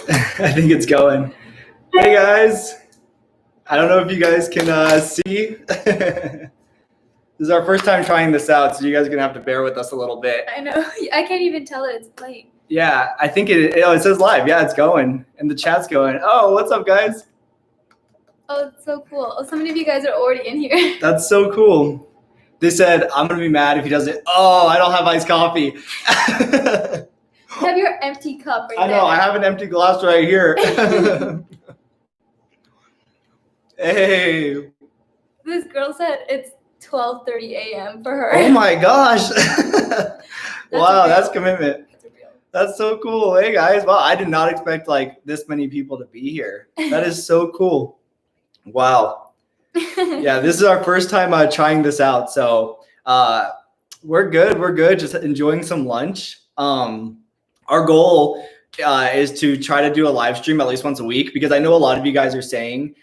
I think it's going. Hey guys. I don't know if you guys can see. This is our first time trying this out, so you guys are going to have to bear with us a little bit. I know. I can't even tell that it's playing. Yeah, I think it says live. Yeah, it's going. And the chat's going. Oh, what's up, guys? Oh, it's so cool. So many of you guys are already in here. That's so cool. They said, I'm going to be mad if he doesn't. Oh, I don't have iced coffee. You have your empty cup right there. I know. I have an empty glass right here. Hey. This girl said it's 12:30 a.m. for her. Oh my gosh. Wow, that's commitment. That's real. That's so cool. Hey guys. Wow, I did not expect like this many people to be here. That is so cool. Wow. Yeah, this is our first time trying this out. So we're good. We're good. Just enjoying some lunch. Our goal is to try to do a live stream at least once a week, because I know a lot of you guys are saying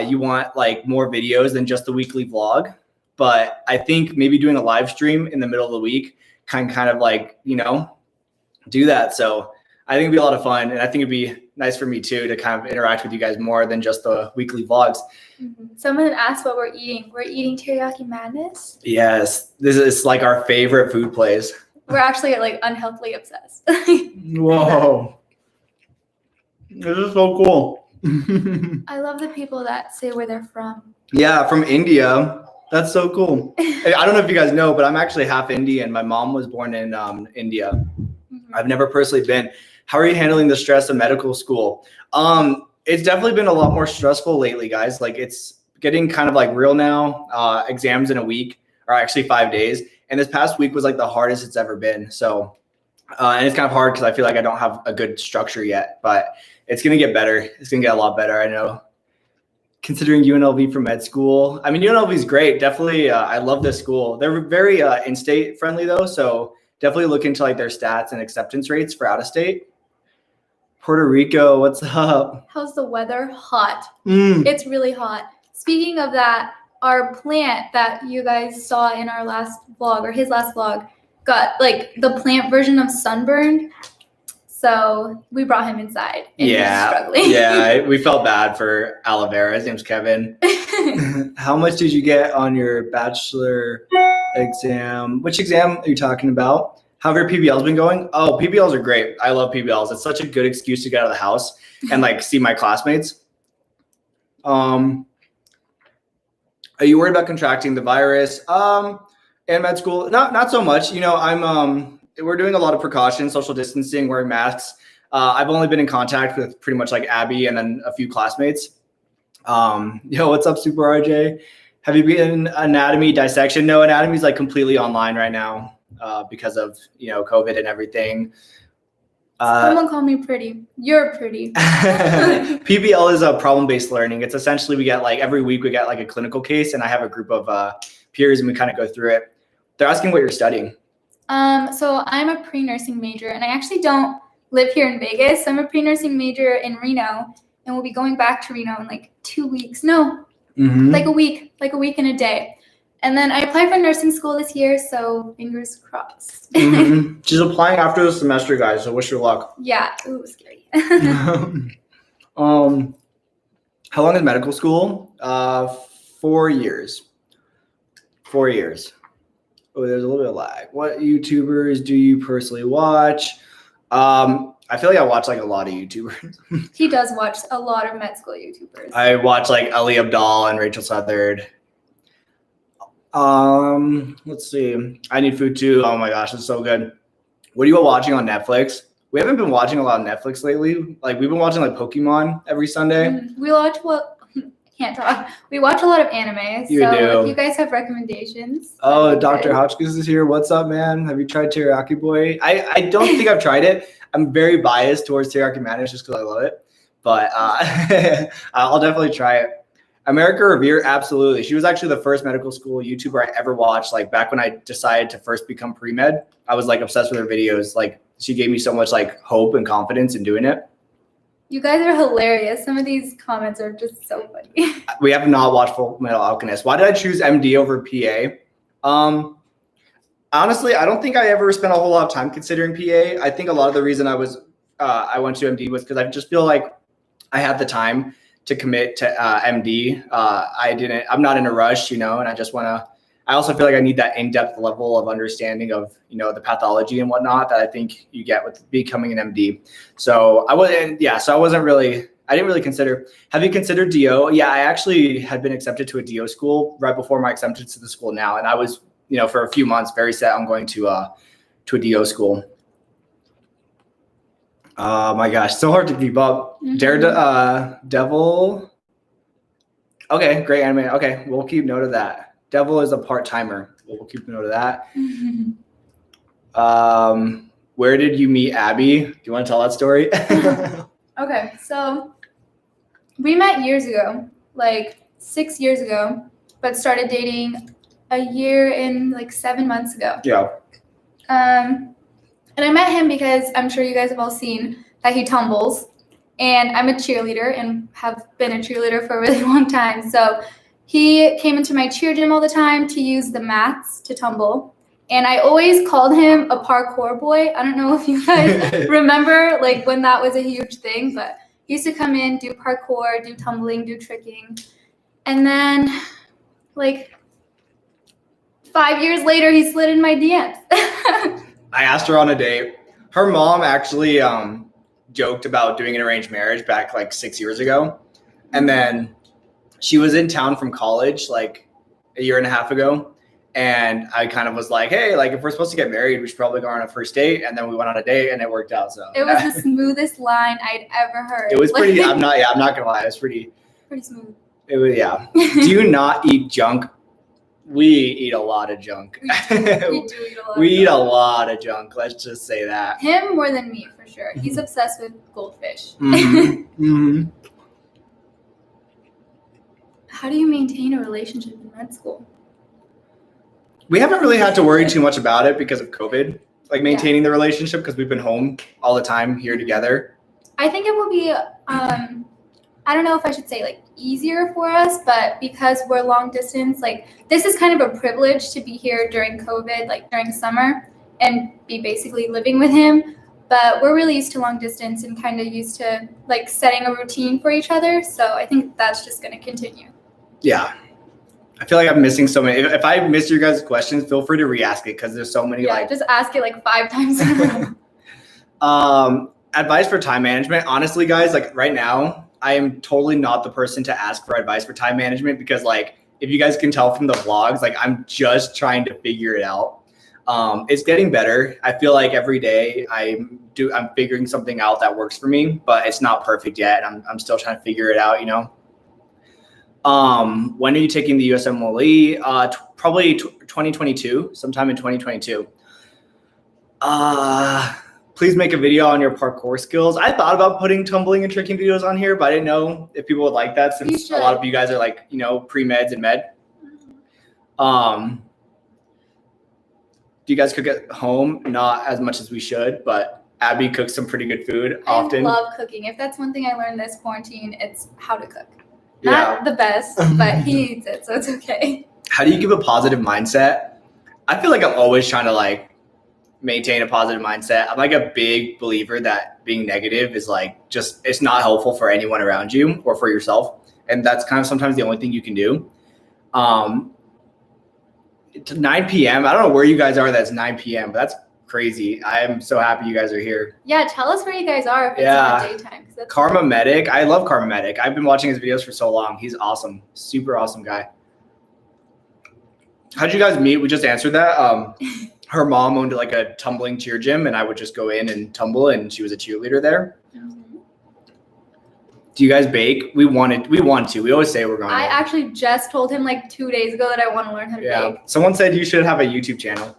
you want like more videos than just the weekly vlog. But I think maybe doing a live stream in the middle of the week can kind of like, do that. So I think it'd be a lot of fun. And I think it'd be nice for me too to kind of interact with you guys more than just the weekly vlogs. Mm-hmm. Someone asked what we're eating. We're eating teriyaki madness. Yes, this is like our favorite food place. We're actually like unhealthily obsessed. Whoa. This is so cool. I love the people that say where they're from. Yeah, from India. That's so cool. I don't know if you guys know, but I'm actually half Indian. My mom was born in India. Mm-hmm. I've never personally been. How are you handling the stress of medical school? It's definitely been a lot more stressful lately, guys. Like it's getting kind of like real now. Exams in a week, or actually 5 days. And this past week was like the hardest it's ever been. So, and it's kind of hard because I feel like I don't have a good structure yet, but it's going to get better. It's going to get a lot better, I know. Considering UNLV for med school. I mean, UNLV is great. Definitely, I love this school. They're very in-state friendly though. So definitely look into like their stats and acceptance rates for out of state. Puerto Rico, what's up? How's the weather? Hot. It's really hot. Speaking of that, our plant that you guys saw in our last vlog, or his last vlog, got like the plant version of sunburned. So we brought him inside. And he was struggling. Yeah, we felt bad for aloe vera. His name's Kevin. How much did you get on your bachelor exam? Which exam are you talking about? How have your PBLs been going? Oh, PBLs are great. I love PBLs. It's such a good excuse to get out of the house and like see my classmates. Are you worried about contracting the virus? In med school, not so much. We're doing a lot of precautions, social distancing, wearing masks. I've only been in contact with pretty much like Abby and then a few classmates. What's up, Super RJ? Have you been anatomy dissection? No, anatomy is like completely online right now because of COVID and everything. Someone called me pretty. You're pretty. PBL is a problem-based learning. It's essentially we get like every week we get like a clinical case, and I have a group of peers and we kind of go through it. They're asking what you're studying. So I'm a pre-nursing major, and I actually don't live here in Vegas. I'm a pre-nursing major in Reno, and we'll be going back to Reno in like 2 weeks. No, like a week and a day. And then I applied for nursing school this year, so fingers crossed. She's applying after the semester, guys, so wish her luck. Yeah, it was scary. How long is medical school? 4 years. 4 years. Oh, there's a little bit of lag. What YouTubers do you personally watch? I feel like I watch like a lot of YouTubers. He does watch a lot of med school YouTubers. I watch like Ellie Abdal and Rachel Southard. Let's see. I Need Food Too. Oh my gosh, it's so good. What are you all watching on Netflix? We haven't been watching a lot of Netflix lately. Like we've been watching like Pokemon every Sunday. We watch can't talk. We watch a lot of anime. You do. If you guys have recommendations. Oh, Dr. Hotchkiss is here. What's up, man? Have you tried Teriyaki Boy? I don't think I've tried it. I'm very biased towards Teriyaki Madness just because I love it. But I'll definitely try it. America Revere, absolutely. She was actually the first medical school YouTuber I ever watched. Like back when I decided to first become pre-med, I was like obsessed with her videos. Like she gave me so much like hope and confidence in doing it. You guys are hilarious. Some of these comments are just so funny. We have not watched Full Metal Alchemist. Why did I choose MD over PA? Honestly, I don't think I ever spent a whole lot of time considering PA. I think a lot of the reason I was I went to MD was because I just feel like I had the time to commit to MD. I'm not in a rush, and I just want to. I also feel like I need that in-depth level of understanding of, the pathology and whatnot that I think you get with becoming an MD. So I didn't really consider. Have you considered DO? Yeah, I actually had been accepted to a DO school right before my acceptance to the school now. And I was, for a few months very set on going to a DO school. Oh my gosh, so hard to keep up. Devil. Okay, great anime. Okay, we'll keep note of that. Devil is a part-timer. We'll keep note of that. Where did you meet Abby? Do you want to tell that story? Okay, so we met years ago, like 6 years ago, but started dating a year and like 7 months ago. Yeah. And I met him because I'm sure you guys have all seen that he tumbles. And I'm a cheerleader and have been a cheerleader for a really long time. So he came into my cheer gym all the time to use the mats to tumble. And I always called him a parkour boy. I don't know if you guys remember like when that was a huge thing, but he used to come in, do parkour, do tumbling, do tricking. And then like 5 years later, he slid in my DMs. I asked her on a date. Her mom actually joked about doing an arranged marriage back like 6 years ago. And then she was in town from college like a year and a half ago. And I kind of was like, hey, like if we're supposed to get married, we should probably go on a first date. And then we went on a date and it worked out. So it was the smoothest line I'd ever heard. It was pretty, I'm not gonna lie. It was pretty smooth. It was, yeah. Do you not eat junk? We eat a lot of junk. We do eat a lot. We eat a lot of junk. Let's just say that. Him more than me, for sure. He's obsessed with goldfish. How do you maintain a relationship in med school? We haven't really had to worry too much about it because of COVID, like maintaining the relationship because we've been home all the time here together. I think it will be, I don't know if I should say like easier for us, but because we're long distance, like this is kind of a privilege to be here during COVID, like during summer and be basically living with him. But we're really used to long distance and kind of used to like setting a routine for each other. So I think that's just going to continue. Yeah. I feel like I'm missing so many. If I missed your guys' questions, feel free to re-ask it because there's so many. Yeah, just ask it like 5 times. Advice for time management. Honestly, guys, like right now, I am totally not the person to ask for advice for time management because like, if you guys can tell from the vlogs, like I'm just trying to figure it out. It's getting better. I feel like every day I'm figuring something out that works for me, but it's not perfect yet. I'm still trying to figure it out, When are you taking the USMLE? Probably 2022, sometime in 2022. Please make a video on your parkour skills. I thought about putting tumbling and tricking videos on here, but I didn't know if people would like that since a lot of you guys are like, pre-meds and med. Do you guys cook at home? Not as much as we should, but Abby cooks some pretty good food often. I love cooking. If that's one thing I learned this quarantine, it's how to cook. Not the best, but he eats it, so it's okay. How do you keep a positive mindset? I feel like I'm always trying to like maintain a positive mindset. I'm like a big believer that being negative is like it's not helpful for anyone around you or for yourself. And that's kind of sometimes the only thing you can do. 9 p.m. I don't know where you guys are. That's 9 p.m. But that's crazy. I am so happy you guys are here. Yeah, tell us where you guys are if it's in the daytime. Karma Medic. I love Karma Medic. I've been watching his videos for so long. He's awesome. Super awesome guy. How'd you guys meet? We just answered that. Her mom owned like a tumbling cheer gym and I would just go in and tumble and she was a cheerleader there. Mm-hmm. Do you guys bake? We want to. We always say we're going to. I actually just told him like 2 days ago that I want to learn how to bake. Someone said you should have a YouTube channel.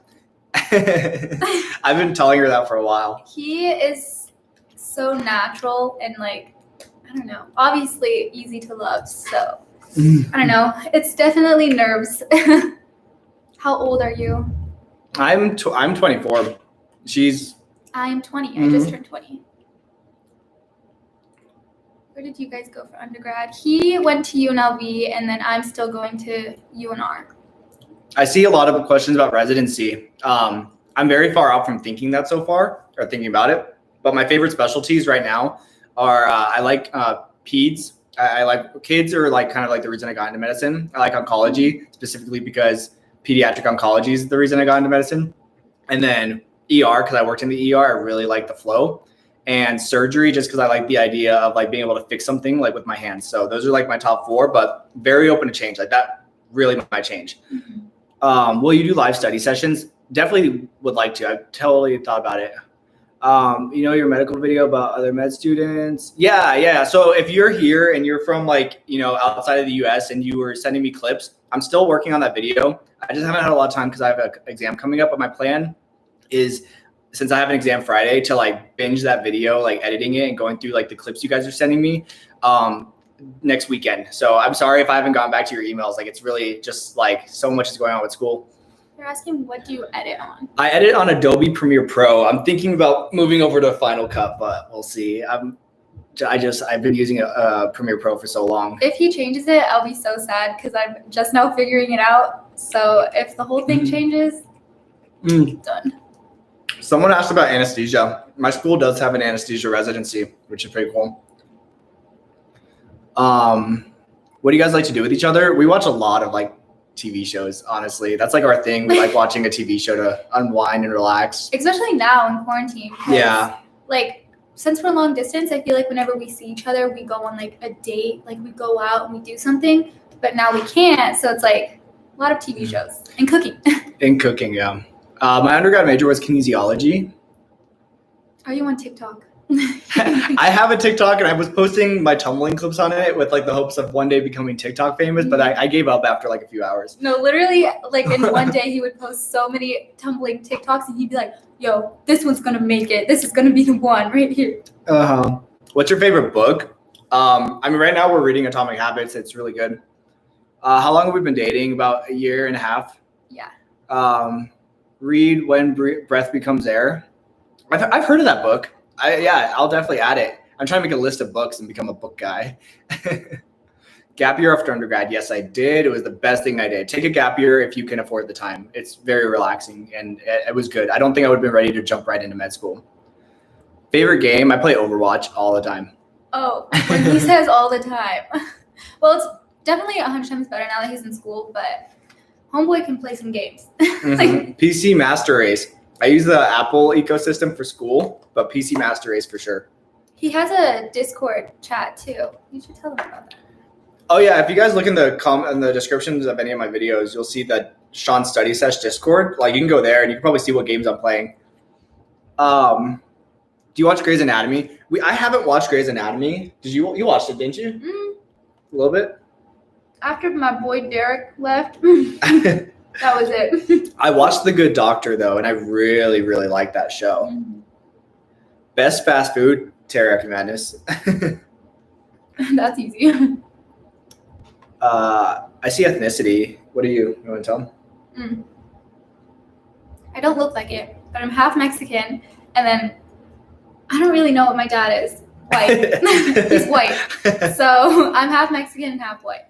I've been telling her that for a while. He is so natural and like, I don't know, obviously easy to love. So I don't know. It's definitely nerves. How old are you? I'm 24. I'm 20. I just turned 20. Where did you guys go for undergrad? He went to UNLV and then I'm still going to UNR. I see a lot of questions about residency. I'm very far out from thinking that so far or thinking about it. But my favorite specialties right now are I like peds. I like kids are like kind of like the reason I got into medicine. I like oncology specifically because pediatric oncology is the reason I got into medicine. And then ER, because I worked in the ER, I really like the flow. And surgery, just because I like the idea of like being able to fix something like with my hands. So those are like my top 4, but very open to change. Like that really might change. Will you do live study sessions? Definitely would like to. I've totally thought about it. You know, your medical video about other med students. Yeah. So if you're here and you're from like, you know, outside of the US and you were sending me clips, I'm still working on that video. I just haven't had a lot of time because I have an exam coming up, but my plan is, since I have an exam Friday, to like binge that video, like editing it and going through like the clips you guys are sending me next weekend. So I'm sorry if I haven't gotten back to your emails. Like it's really just like so much is going on with school. You're asking what do you edit on? I edit on Adobe Premiere Pro. I'm thinking about moving over to Final Cut, but we'll see. I've been using a Premiere Pro for so long. If he changes it, I'll be so sad because I'm just now figuring it out. So if the whole thing changes, done. Someone asked about anesthesia. My school does have an anesthesia residency, which is pretty cool. What do you guys like to do with each other? We watch a lot of like TV shows, honestly. That's like our thing. We like watching a TV show to unwind and relax. Especially now in quarantine. Yeah. Like, since we're long distance, I feel like whenever we see each other, we go on like a date, like we go out and we do something, but now we can't. So it's like a lot of TV shows and cooking. And cooking, yeah. My undergrad major was kinesiology. Are you on TikTok? I have a TikTok and I was posting my tumbling clips on it with like the hopes of one day becoming TikTok famous, but I gave up after like a few hours. No, literally, like in one day he would post so many tumbling TikToks and he'd be like, yo, this one's gonna make it. This is gonna be the one right here. What's your favorite book? I mean, right now we're reading Atomic Habits. It's really good. How long have we been dating? About a year and a half. Yeah. Read When Breath Becomes Air. I've heard of that book. I'll definitely add it. I'm trying to make a list of books and become a book guy. Gap year after undergrad. Yes, I did. It was the best thing I did. Take a gap year if you can afford the time. It's very relaxing and it was good. I don't think I would have been ready to jump right into med school. Favorite game? I play Overwatch all the time. Oh, when he says all the time. Well, it's definitely 100 times better now that he's in school, but homeboy can play some games. Like, PC Master Race. I use the Apple ecosystem for school, but PC Master Race for sure. He has a Discord chat too. You should tell him about that. Oh yeah, if you guys look in the descriptions of any of my videos, you'll see the Sean Study Sesh Discord. Like you can go there and you can probably see what games I'm playing. Do you watch Grey's Anatomy? I haven't watched Grey's Anatomy. You watched it, didn't you? A little bit. After my boy Derek left. That was it. I watched The Good Doctor, though, and I really, really like that show. Best fast food, Teriyaki Madness. That's easy. I see ethnicity. What do you want to tell them? I don't look like it, but I'm half Mexican, and then I don't really know what my dad is. White. He's white. So I'm half Mexican and half white.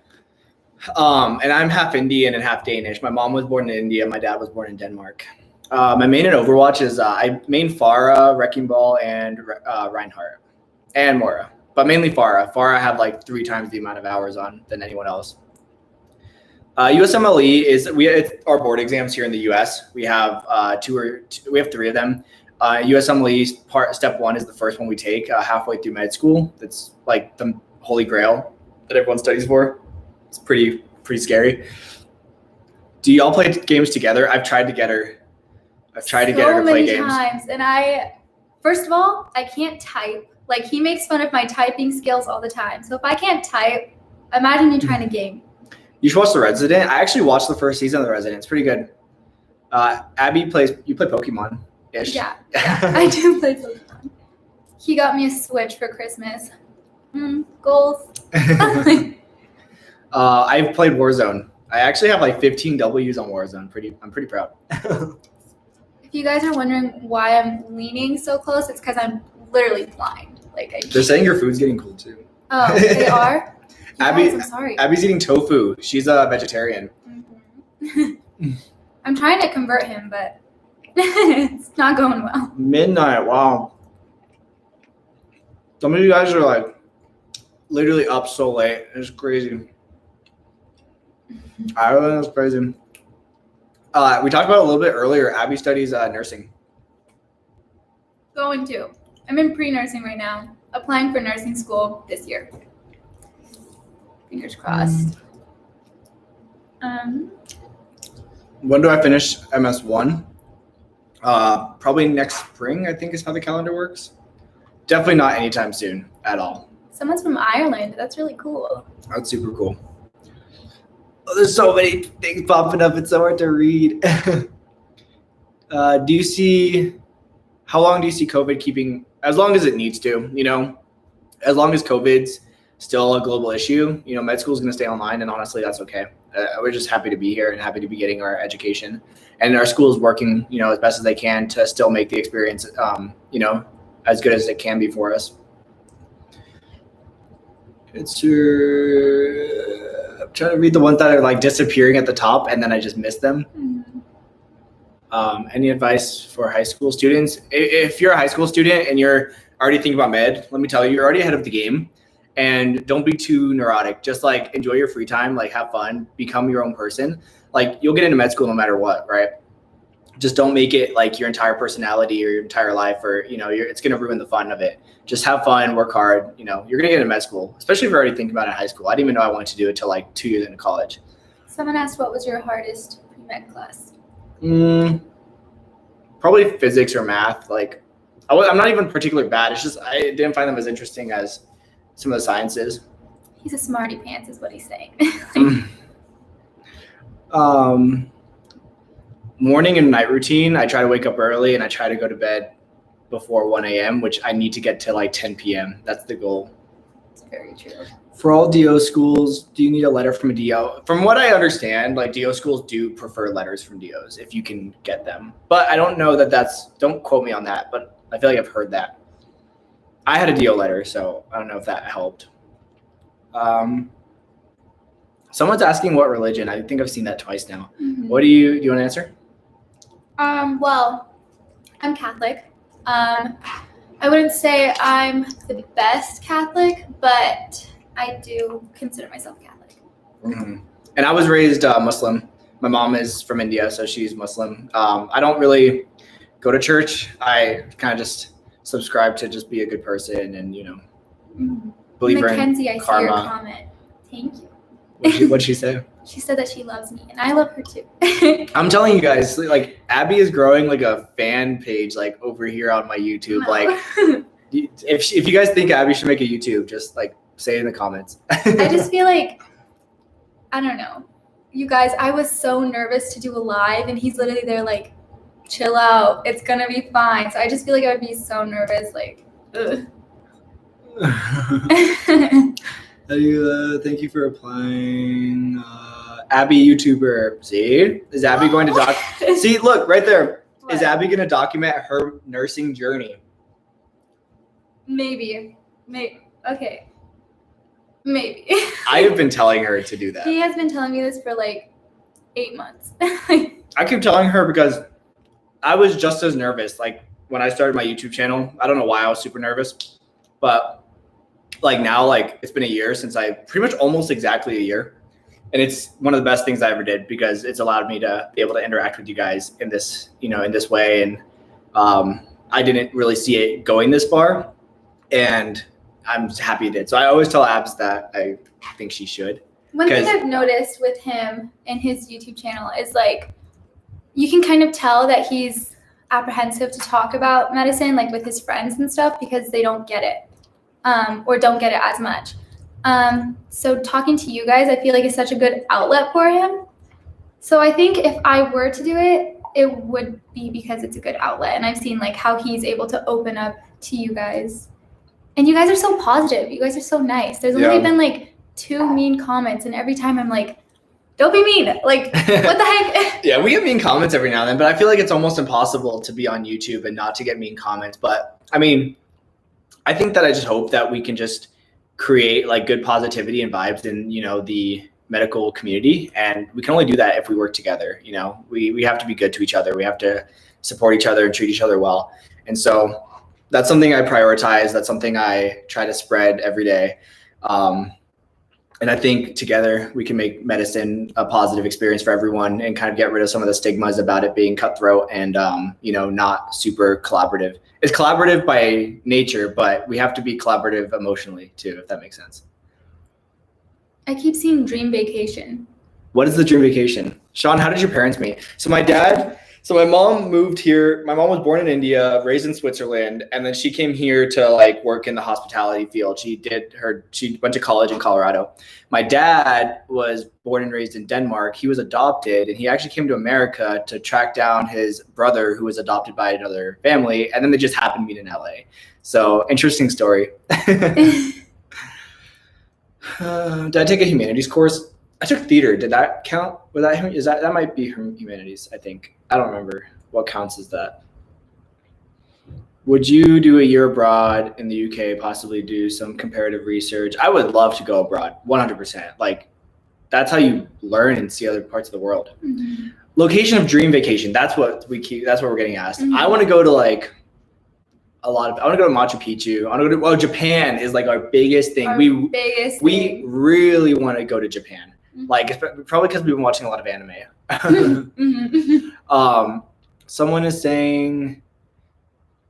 And I'm half Indian and half Danish. My mom was born in India. My dad was born in Denmark. My main in Overwatch is I main Pharah, Wrecking Ball, and Reinhardt, and Mora. But mainly Pharah. Pharah I have like 3 times the amount of hours on than anyone else. USMLE it's our board exams here in the US. We have 3 of them. USMLE step 1 is the first one we take halfway through med school. That's like the holy grail that everyone studies for. It's pretty scary. Do y'all play games together? I've tried to get her to play games. So many times. And first of all, I can't type. Like he makes fun of my typing skills all the time. So if I can't type, imagine you trying to game. You should watch The Resident. I actually watched the first season of The Resident. It's pretty good. Abby you play Pokemon-ish. Yeah, I do play Pokemon. He got me a Switch for Christmas. Goals. I've played Warzone. I actually have like 15 W's on Warzone. I'm pretty proud. If you guys are wondering why I'm leaning so close, it's because I'm literally blind. They're saying your food's getting cold too. Oh, they are? Abby, I'm sorry. Abby's eating tofu. She's a vegetarian. I'm trying to convert him, but it's not going well. Midnight, wow. Some of you guys are like literally up so late. It's crazy. I don't know, it's crazy. We talked about it a little bit earlier. Abby studies nursing. Going to. I'm in pre-nursing right now, applying for nursing school this year. Fingers crossed. When do I finish MS1? Probably next spring, I think is how the calendar works. Definitely not anytime soon at all. Someone's from Ireland. That's really cool. That's super cool. Oh, there's so many things popping up. It's so hard to read. How long do you see COVID keeping, as long as it needs to, as long as COVID's still a global issue, med school is going to stay online, and honestly, that's okay. We're just happy to be here and happy to be getting our education, and our school is working, as best as they can to still make the experience, as good as it can be for us. I'm trying to read the ones that are like disappearing at the top, and then I just missed them. Any advice for high school students? If you're a high school student and you're already thinking about med, let me tell you, you're already ahead of the game. And don't be too neurotic. Just like enjoy your free time, like have fun, become your own person. Like you'll get into med school no matter what, right? Just don't make it like your entire personality or your entire life, or it's gonna ruin the fun of it. Just have fun, work hard. You're gonna get into med school, especially if you're already thinking about it in high school. I didn't even know I wanted to do it till like 2 years into college. Someone asked, what was your hardest pre-med class? Probably physics or math. Like I'm not even particularly bad. It's just I didn't find them as interesting as some of the sciences. He's a smarty pants is what he's saying. Morning and night routine. I try to wake up early and I try to go to bed before 1 a.m., which I need to get to like 10 p.m. That's the goal. It's very true. For all DO schools, do you need a letter from a DO? From what I understand, like DO schools do prefer letters from DOs if you can get them. But I don't know don't quote me on that, but I feel like I've heard that. I had a DO letter, so I don't know if that helped. Someone's asking what religion. I think I've seen that twice now. What do you want to answer? Well, I'm Catholic. I wouldn't say I'm the best Catholic, but I do consider myself Catholic. And I was raised Muslim. My mom is from India, so she's Muslim. I don't really go to church. I kind of just subscribe to just be a good person and, believer Mackenzie, in karma. karma. I see your comment. Thank you. What'd she say? She said that she loves me, and I love her too. I'm telling you guys, like Abby is growing like a fan page, like over here on my YouTube. No. Like, if you guys think Abby should make a YouTube, just like say it in the comments. I just feel like, I don't know. You guys, I was so nervous to do a live, and he's literally there like, chill out. It's going to be fine. So I just feel like I would be so nervous. Like, ugh. Thank you for applying. Abby YouTuber. See? Is Abby going to See, look, right there. What? Is Abby going to document her nursing journey? Maybe. Okay. Maybe. I have been telling her to do that. He has been telling me this for like 8 months. I keep telling her because I was just as nervous. Like when I started my YouTube channel, I don't know why I was super nervous, but like now, like it's been a year since pretty much almost exactly a year. And it's one of the best things I ever did because it's allowed me to be able to interact with you guys in this, in this way. And I didn't really see it going this far, and I'm happy it did. So I always tell Abs that I think she should. One thing I've noticed with him and his YouTube channel is like, you can kind of tell that he's apprehensive to talk about medicine, like with his friends and stuff, because they don't get it, or don't get it as much. So talking to you guys, I feel like is such a good outlet for him. So I think if I were to do it, it would be because it's a good outlet. And I've seen like how he's able to open up to you guys. And you guys are so positive. You guys are so nice. There's only been like 2 mean comments, and every time I'm like, don't be mean. Like, what the heck? Yeah, we get mean comments every now and then, but I feel like it's almost impossible to be on YouTube and not to get mean comments. But I mean, I think that I just hope that we can just create like good positivity and vibes in, the medical community. And we can only do that if we work together. We have to be good to each other. We have to support each other and treat each other well. And so that's something I prioritize. That's something I try to spread every day. And I think together we can make medicine a positive experience for everyone and kind of get rid of some of the stigmas about it being cutthroat and, not super collaborative. It's collaborative by nature, but we have to be collaborative emotionally too, if that makes sense. I keep seeing dream vacation. What is the dream vacation? Sean, how did your parents meet? So my mom moved here. My mom was born in India, raised in Switzerland, and then she came here to like work in the hospitality field. She went to college in Colorado. My dad was born and raised in Denmark. He was adopted, and he actually came to America to track down his brother who was adopted by another family, and then they just happened to meet in LA. So interesting story. Did I take a humanities course? I took theater. Did that count? That might be humanities, I think. I don't remember what counts as that. Would you do a year abroad in the UK, possibly do some comparative research? I would love to go abroad, 100%. Like, that's how you learn and see other parts of the world. Mm-hmm. Location of dream vacation. That's what we're getting asked. Mm-hmm. I want to go to I want to go to Machu Picchu. I want to go to, Japan is like our biggest thing. We really want to go to Japan. Mm-hmm. Like, probably because we've been watching a lot of anime. Mm-hmm. Someone is saying,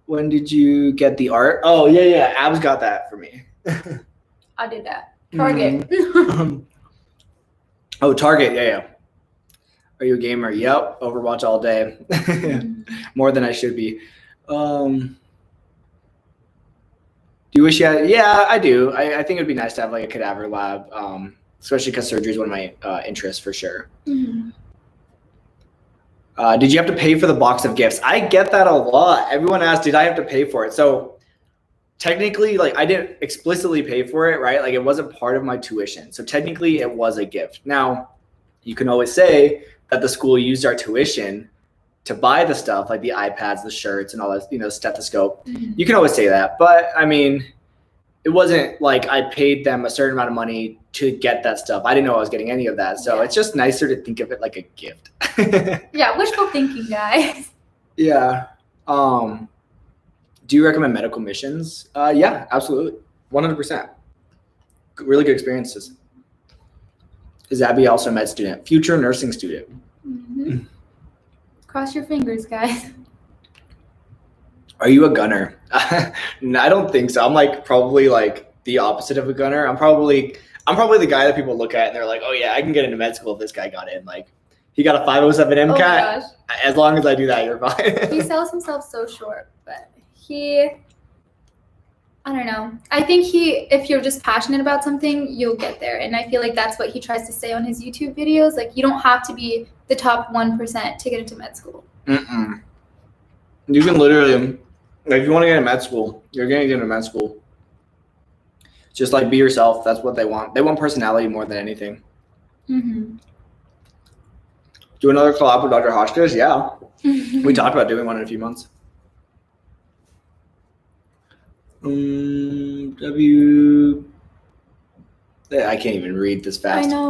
when did you get the art? Oh, yeah. Abs got that for me. I did that. Target. Oh, Target. Yeah. Are you a gamer? Yep. Overwatch all day. More than I should be. Do you wish you had? Yeah, I do. I think it'd be nice to have like a cadaver lab, especially because surgery is one of my interests for sure. Mm-hmm. Did you have to pay for the box of gifts? I get that a lot. Everyone asks, did I have to pay for it? So technically, like, I didn't explicitly pay for it, right? Like, it wasn't part of my tuition. So technically it was a gift. Now, you can always say that the school used our tuition to buy the stuff, like the iPads, the shirts, and all that, stethoscope. Mm-hmm. You can always say that. But I mean, it wasn't like I paid them a certain amount of money to get that stuff. I didn't know I was getting any of that. So It's just nicer to think of it like a gift. Yeah, wishful thinking, guys. Yeah. Do you recommend medical missions? Yeah, absolutely. 100%. Really good experiences. Is Abby also a med student? Future nursing student. Mm-hmm. Cross your fingers, guys. Are you a gunner? No, I don't think so. I'm probably the opposite of a gunner. I'm probably the guy that people look at and they're like, oh yeah, I can get into med school if this guy got in. Like, he got a 507 MCAT. Oh my gosh. As long as I do that, you're fine. He sells himself so short, but I don't know. I think if you're just passionate about something, you'll get there. And I feel like that's what he tries to say on his YouTube videos. Like, you don't have to be the top 1% to get into med school. Mm-mm. You can literally, if you want to get into med school, you're going to get into med school. Just be yourself. That's what they want. They want personality more than anything. Mm-hmm. Do another collab with Dr. Hotchkiss? Yeah. We talked about doing one in a few months. I can't even read this fast. I know.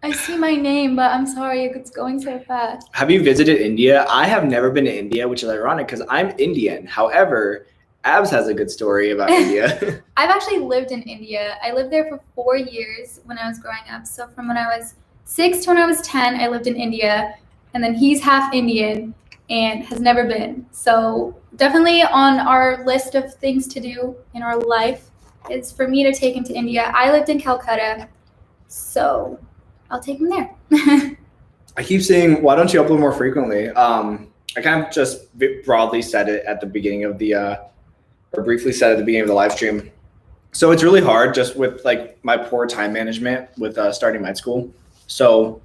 I see my name, but I'm sorry, it's going so fast. Have you visited India? I have never been to India, which is ironic because I'm Indian. However, Abs has a good story about India. I've actually lived in India. I lived there for 4 years when I was growing up. So from when I was 6 to when I was 10, I lived in India. And then he's half Indian and has never been. So definitely on our list of things to do in our life is for me to take him to India. I lived in Calcutta, so I'll take him there. I keep saying, why don't you upload more frequently? I kind of just broadly said it at the beginning of or briefly said at the beginning of the live stream. So it's really hard just with my poor time management with starting med school. So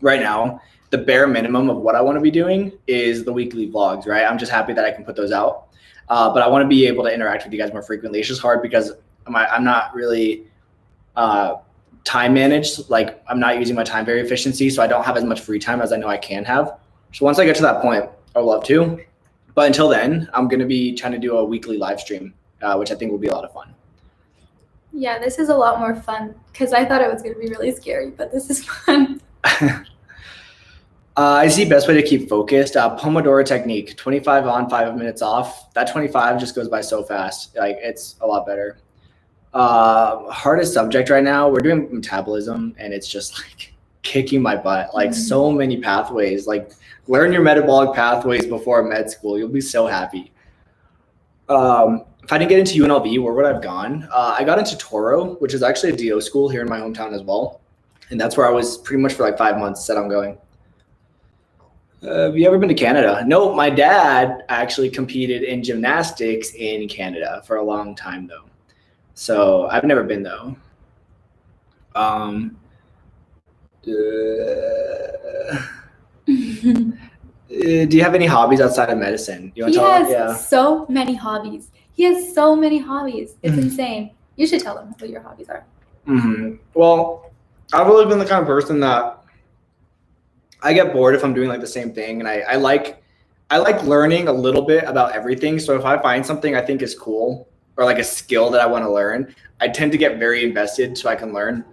right now, the bare minimum of what I want to be doing is the weekly vlogs, right? I'm just happy that I can put those out. But I want to be able to interact with you guys more frequently. It's just hard because I'm not really time managed. I'm not using my time very efficiently, so I don't have as much free time as I know I can have. So once I get to that point, I would love to. But until then, I'm going to be trying to do a weekly live stream, which I think will be a lot of fun. Yeah, this is a lot more fun because I thought it was going to be really scary, but this is fun. I see best way to keep focused. Pomodoro technique, 25 on, 5 minutes off. That 25 just goes by so fast. Like it's a lot better. Hardest subject right now, we're doing metabolism and it's just like kicking my butt. Like so many pathways. Like learn your metabolic pathways before med school. You'll be so happy. If I didn't get into UNLV, where would I have gone? I got into Toro, which is actually a DO school here in my hometown as well. And that's where I was pretty much for like 5 months, said I'm going. Have you ever been to Canada? No, my dad actually competed in gymnastics in Canada for a long time though. So I've never been though. Do you have any hobbies outside of medicine? You want to He tell has them? Yeah. so many hobbies. He has so many hobbies. It's insane. You should tell him what your hobbies are. Well, I've always been the kind of person that I get bored if I'm doing like the same thing, and I like learning a little bit about everything. So if I find something I think is cool or like a skill that I want to learn, I tend to get very invested so I can learn.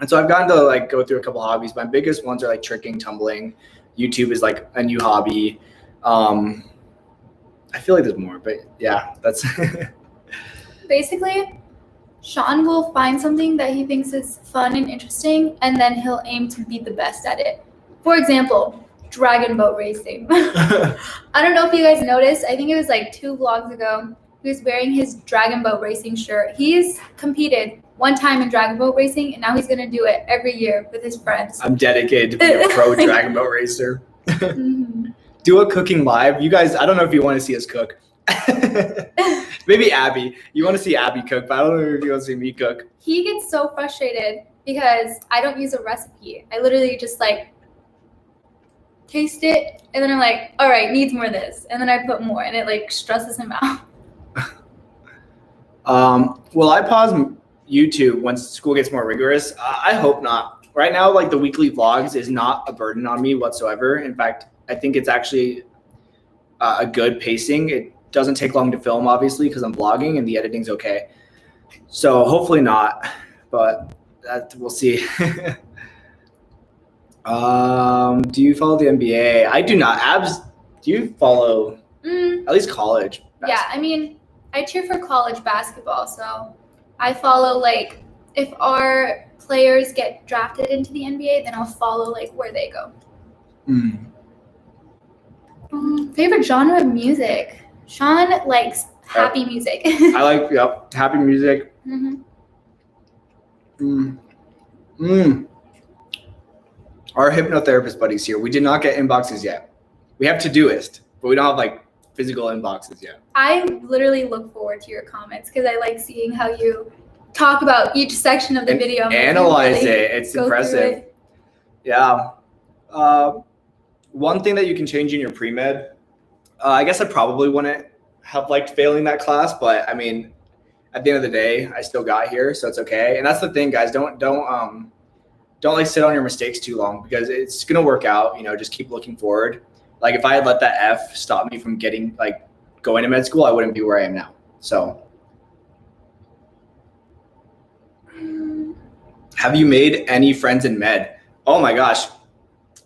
And so I've gotten to like go through a couple hobbies. My biggest ones are like tricking, tumbling. YouTube is like a new hobby. I feel like there's more, but yeah, that's Basically, Sean will find something that he thinks is fun and interesting, and then he'll aim to be the best at it. For example, dragon boat racing. I don't know if you guys noticed. I think it was like 2 vlogs ago. He was wearing his dragon boat racing shirt. He's competed one time in dragon boat racing, and now he's going to do it every year with his friends. I'm dedicated to be a pro dragon boat racer. Do a cooking live. You guys, I don't know if you want to see us cook. Maybe Abby. You want to see Abby cook, but I don't know if you want to see me cook. He gets so frustrated because I don't use a recipe. I literally just like taste it, and then I'm like, all right, needs more of this. And then I put more, and it like stresses him out. Well, I pause YouTube once school gets more rigorous. I hope not. Right now, like the weekly vlogs is not a burden on me whatsoever. In fact, I think it's actually a good pacing. It doesn't take long to film, obviously, because I'm vlogging and the editing's okay. So hopefully not, but we'll see. Do you follow the NBA? I do not. Abs, do you follow at least college basketball? Yeah, I mean, I cheer for college basketball, so I follow like if our players get drafted into the NBA, then I'll follow like where they go. Favorite genre of music? Sean likes happy music. I like happy music. Our hypnotherapist buddies here. We did not get inboxes yet. We have Todoist, but we don't have like physical inboxes yet. I literally look forward to your comments because I like seeing how you talk about each section of the video. Analyze it. It's impressive. Yeah. One thing that you can change in your pre-med, I guess I probably wouldn't have liked failing that class, but I mean, at the end of the day, I still got here, so it's okay. And that's the thing, guys. Don't like sit on your mistakes too long because it's gonna work out. You know, just keep looking forward. Like if I had let that F stop me from going to med school, I wouldn't be where I am now. So, have you made any friends in med? Oh my gosh,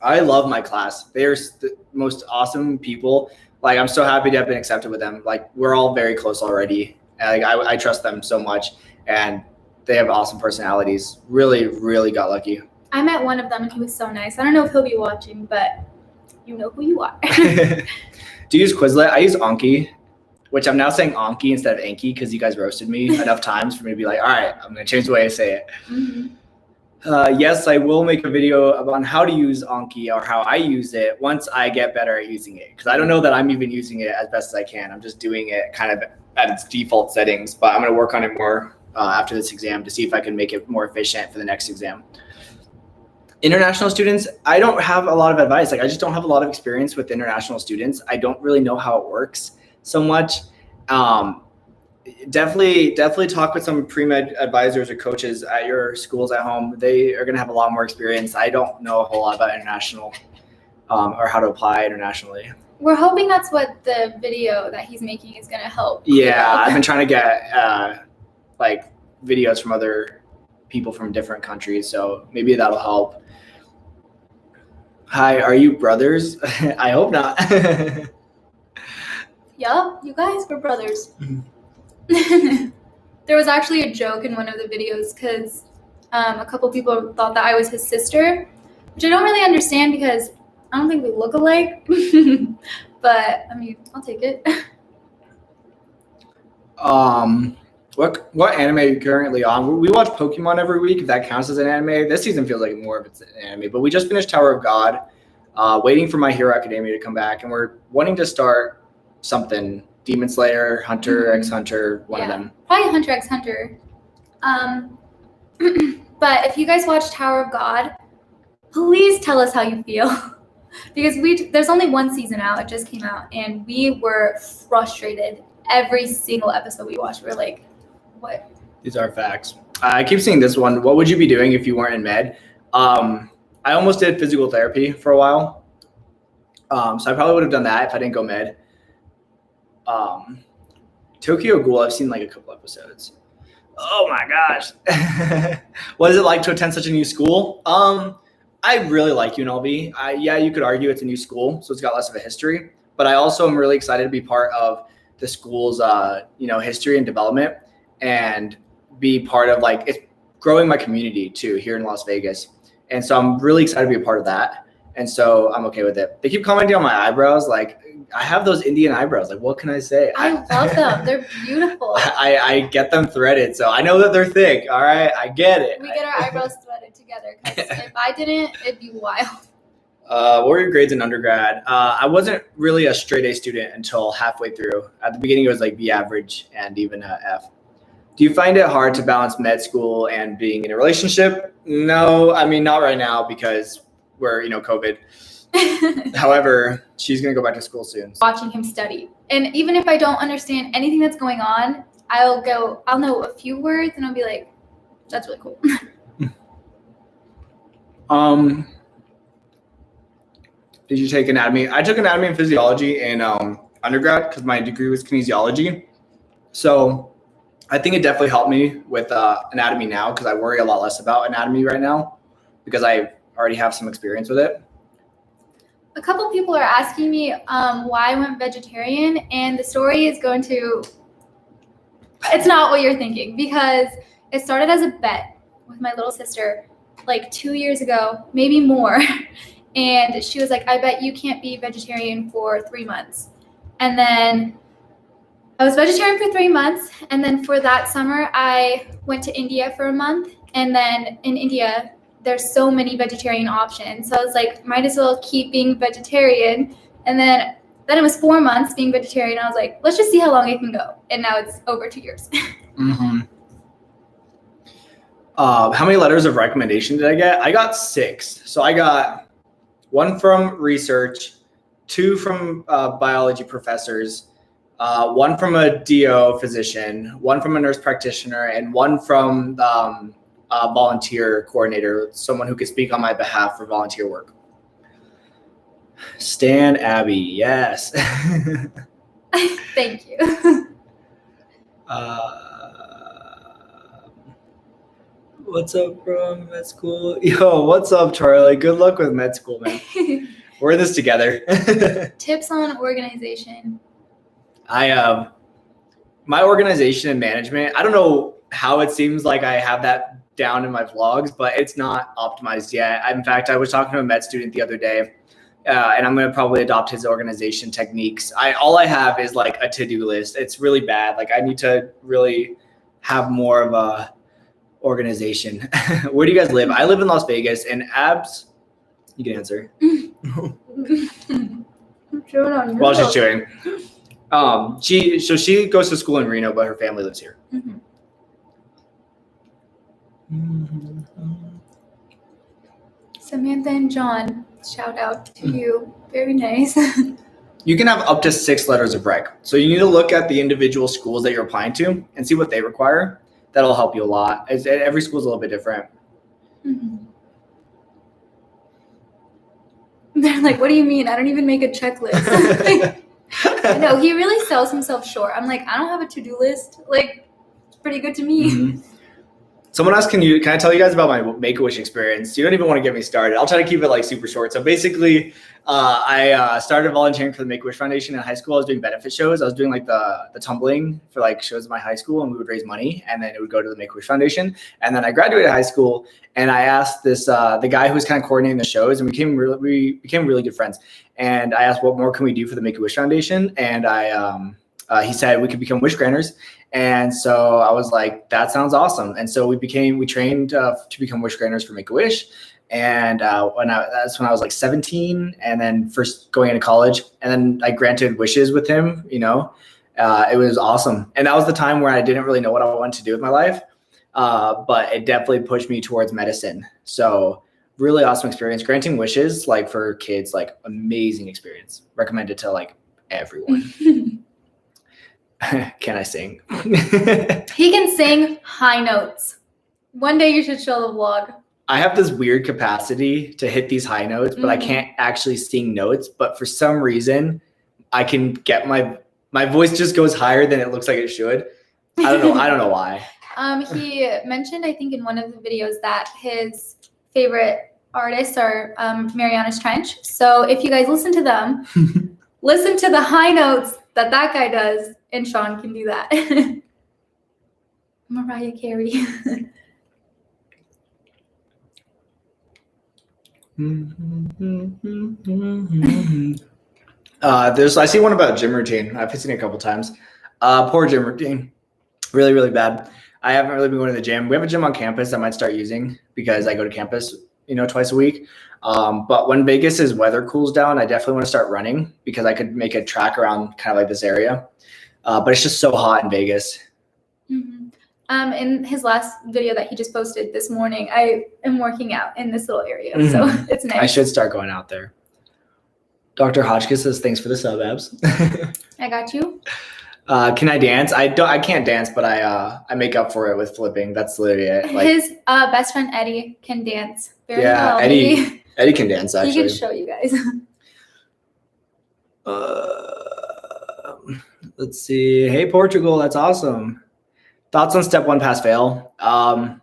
I love my class. They're the most awesome people. Like I'm so happy to have been accepted with them. Like we're all very close already. And, I trust them so much, and they have awesome personalities. Really, really got lucky. I met one of them and he was so nice. I don't know if he'll be watching, but you know who you are. Do you use Quizlet? I use Anki, which I'm now saying Anki instead of Anki because you guys roasted me enough times for me to be like, all right, I'm going to change the way I say it. Yes, I will make a video about how to use Anki or how I use it once I get better at using it. Because I don't know that I'm even using it as best as I can. I'm just doing it kind of at its default settings, but I'm going to work on it more after this exam to see if I can make it more efficient for the next exam. International students, I don't have a lot of advice. Like I just don't have a lot of experience with international students. I don't really know how it works so much. Definitely talk with some pre-med advisors or coaches at your schools at home. They are going to have a lot more experience. I don't know a whole lot about international or how to apply internationally. We're hoping that's what the video that he's making is going to help. Yeah, I've been trying to get like videos from other people from different countries, so maybe that'll help. Hi, are you brothers? I hope not. Yup, you guys were brothers. There was actually a joke in one of the videos because a couple people thought that I was his sister, which I don't really understand because I don't think we look alike. But I mean, I'll take it. What anime are you currently on? We watch Pokemon every week, if that counts as an anime. This season feels like more of it's an anime, but we just finished Tower of God, waiting for My Hero Academia to come back, and we're wanting to start something. Demon Slayer, Hunter x Hunter, one of them. Probably Hunter x Hunter. But if you guys watch Tower of God, please tell us how you feel. Because there's only one season out, it just came out, and we were frustrated every single episode we watched. We were like, what? These are facts. I keep seeing this one. What would you be doing if you weren't in med? I almost did physical therapy for a while. So I probably would have done that if I didn't go med. Tokyo Ghoul, I've seen like a couple episodes. Oh my gosh. What is it like to attend such a new school? I really like UNLV. Yeah, you could argue it's a new school, so it's got less of a history. But I also am really excited to be part of the school's history and development, and be part of like it's growing my community too here in Las Vegas. And so I'm really excited to be a part of that. And so I'm okay with it. They keep commenting on my eyebrows. Like, I have those Indian eyebrows. Like, what can I say? I love them. They're beautiful. I get them threaded, so I know that they're thick. All right, I get it. We get our eyebrows threaded together, because if I didn't, it'd be wild. What were your grades in undergrad? I wasn't really a straight A student until halfway through. At the beginning, it was like B average and even F. Do you find it hard to balance med school and being in a relationship? No, I mean, not right now because we're, COVID. However, she's going to go back to school soon. Watching him study. And even if I don't understand anything that's going on, I'll know a few words and I'll be like, that's really cool. Did you take anatomy? I took anatomy and physiology in undergrad because my degree was kinesiology. So I think it definitely helped me with anatomy now because I worry a lot less about anatomy right now because I already have some experience with it. A couple people are asking me why I went vegetarian, and the story is it's not what you're thinking, because it started as a bet with my little sister like 2 years ago, maybe more. And she was like, I bet you can't be vegetarian for 3 months. And then I was vegetarian for 3 months. And then for that summer, I went to India for a month. And then in India, there's so many vegetarian options. So I was like, might as well keep being vegetarian. And then it was 4 months being vegetarian. I was like, let's just see how long I can go. And now it's over 2 years. Mm-hmm. How many letters of recommendation did I get? I got 6. So I got 1 from research, 2 from biology professors, 1 from a DO physician, 1 from a nurse practitioner, and 1 from a volunteer coordinator, someone who could speak on my behalf for volunteer work. Stan Abby, yes. Thank you. What's up, bro? Med school. Yo, what's up, Charlie? Good luck with med school, man. We're in this together. Tips on organization. My organization and management, I don't know how it seems like I have that down in my vlogs, but it's not optimized yet. In fact, I was talking to a med student the other day, and I'm going to probably adopt his organization techniques. All I have is like a to-do list. It's really bad. Like, I need to really have more of a organization. Where do you guys live? I live in Las Vegas, and Abs, you can answer. While she's chewing. She goes to school in Reno, but her family lives here. Mm-hmm. Samantha and John, shout out to you. Very nice. You can have up to 6 letters of rec. So you need to look at the individual schools that you're applying to and see what they require. That'll help you a lot. Every school is a little bit different. Mm-hmm. They're like, what do you mean? I don't even make a checklist. No, he really sells himself short. I'm like, I don't have a to-do list. Like, it's pretty good to me. Mm-hmm. Someone asked, can I tell you guys about my Make-A-Wish experience? You don't even want to get me started. I'll try to keep it like super short. So basically, I started volunteering for the Make-A-Wish Foundation in high school. I was doing benefit shows. I was doing like the tumbling for like shows at my high school, and we would raise money, and then it would go to the Make-A-Wish Foundation. And then I graduated high school, and I asked the guy who was kind of coordinating the shows, and we became really good friends. And I asked, what more can we do for the Make-A-Wish Foundation? And he said we could become wish granters. And so I was like, that sounds awesome. And so we trained to become wish granters for Make-A-Wish. And that's when I was like 17, and then first going into college, and then I granted wishes with him, it was awesome. And that was the time where I didn't really know what I wanted to do with my life. But it definitely pushed me towards medicine. So really awesome experience. Granting wishes, like for kids, like amazing experience. Recommended to like everyone. Can I sing? He can sing high notes. One day you should show the vlog. I have this weird capacity to hit these high notes, but I can't actually sing notes. But for some reason, I can get my voice just goes higher than it looks like it should. I don't know why. He mentioned, I think in one of the videos, that his favorite artists are Mariana's Trench. So if you guys listen to them, listen to the high notes that guy does, and Sean can do that. Mariah Carey. I see one about gym routine. I've seen it a couple times. Poor gym routine. Really, really bad. I haven't really been going to the gym. We have a gym on campus I might start using because I go to campus, twice a week. But when Vegas's weather cools down, I definitely want to start running because I could make a track around kind of like this area. But it's just so hot in Vegas. Mm-hmm. In his last video that he just posted this morning, I am working out in this little area, so it's nice. I should start going out there. Dr. Hotchkiss says, thanks for the sub, Abs. I got you. Can I dance? I can't dance, but I make up for it with flipping. That's literally it. Like, his best friend Eddie can dance very well. Eddie can dance, actually. He can show you guys. Let's see. Hey, Portugal, that's awesome. Thoughts on step 1 pass fail? I'm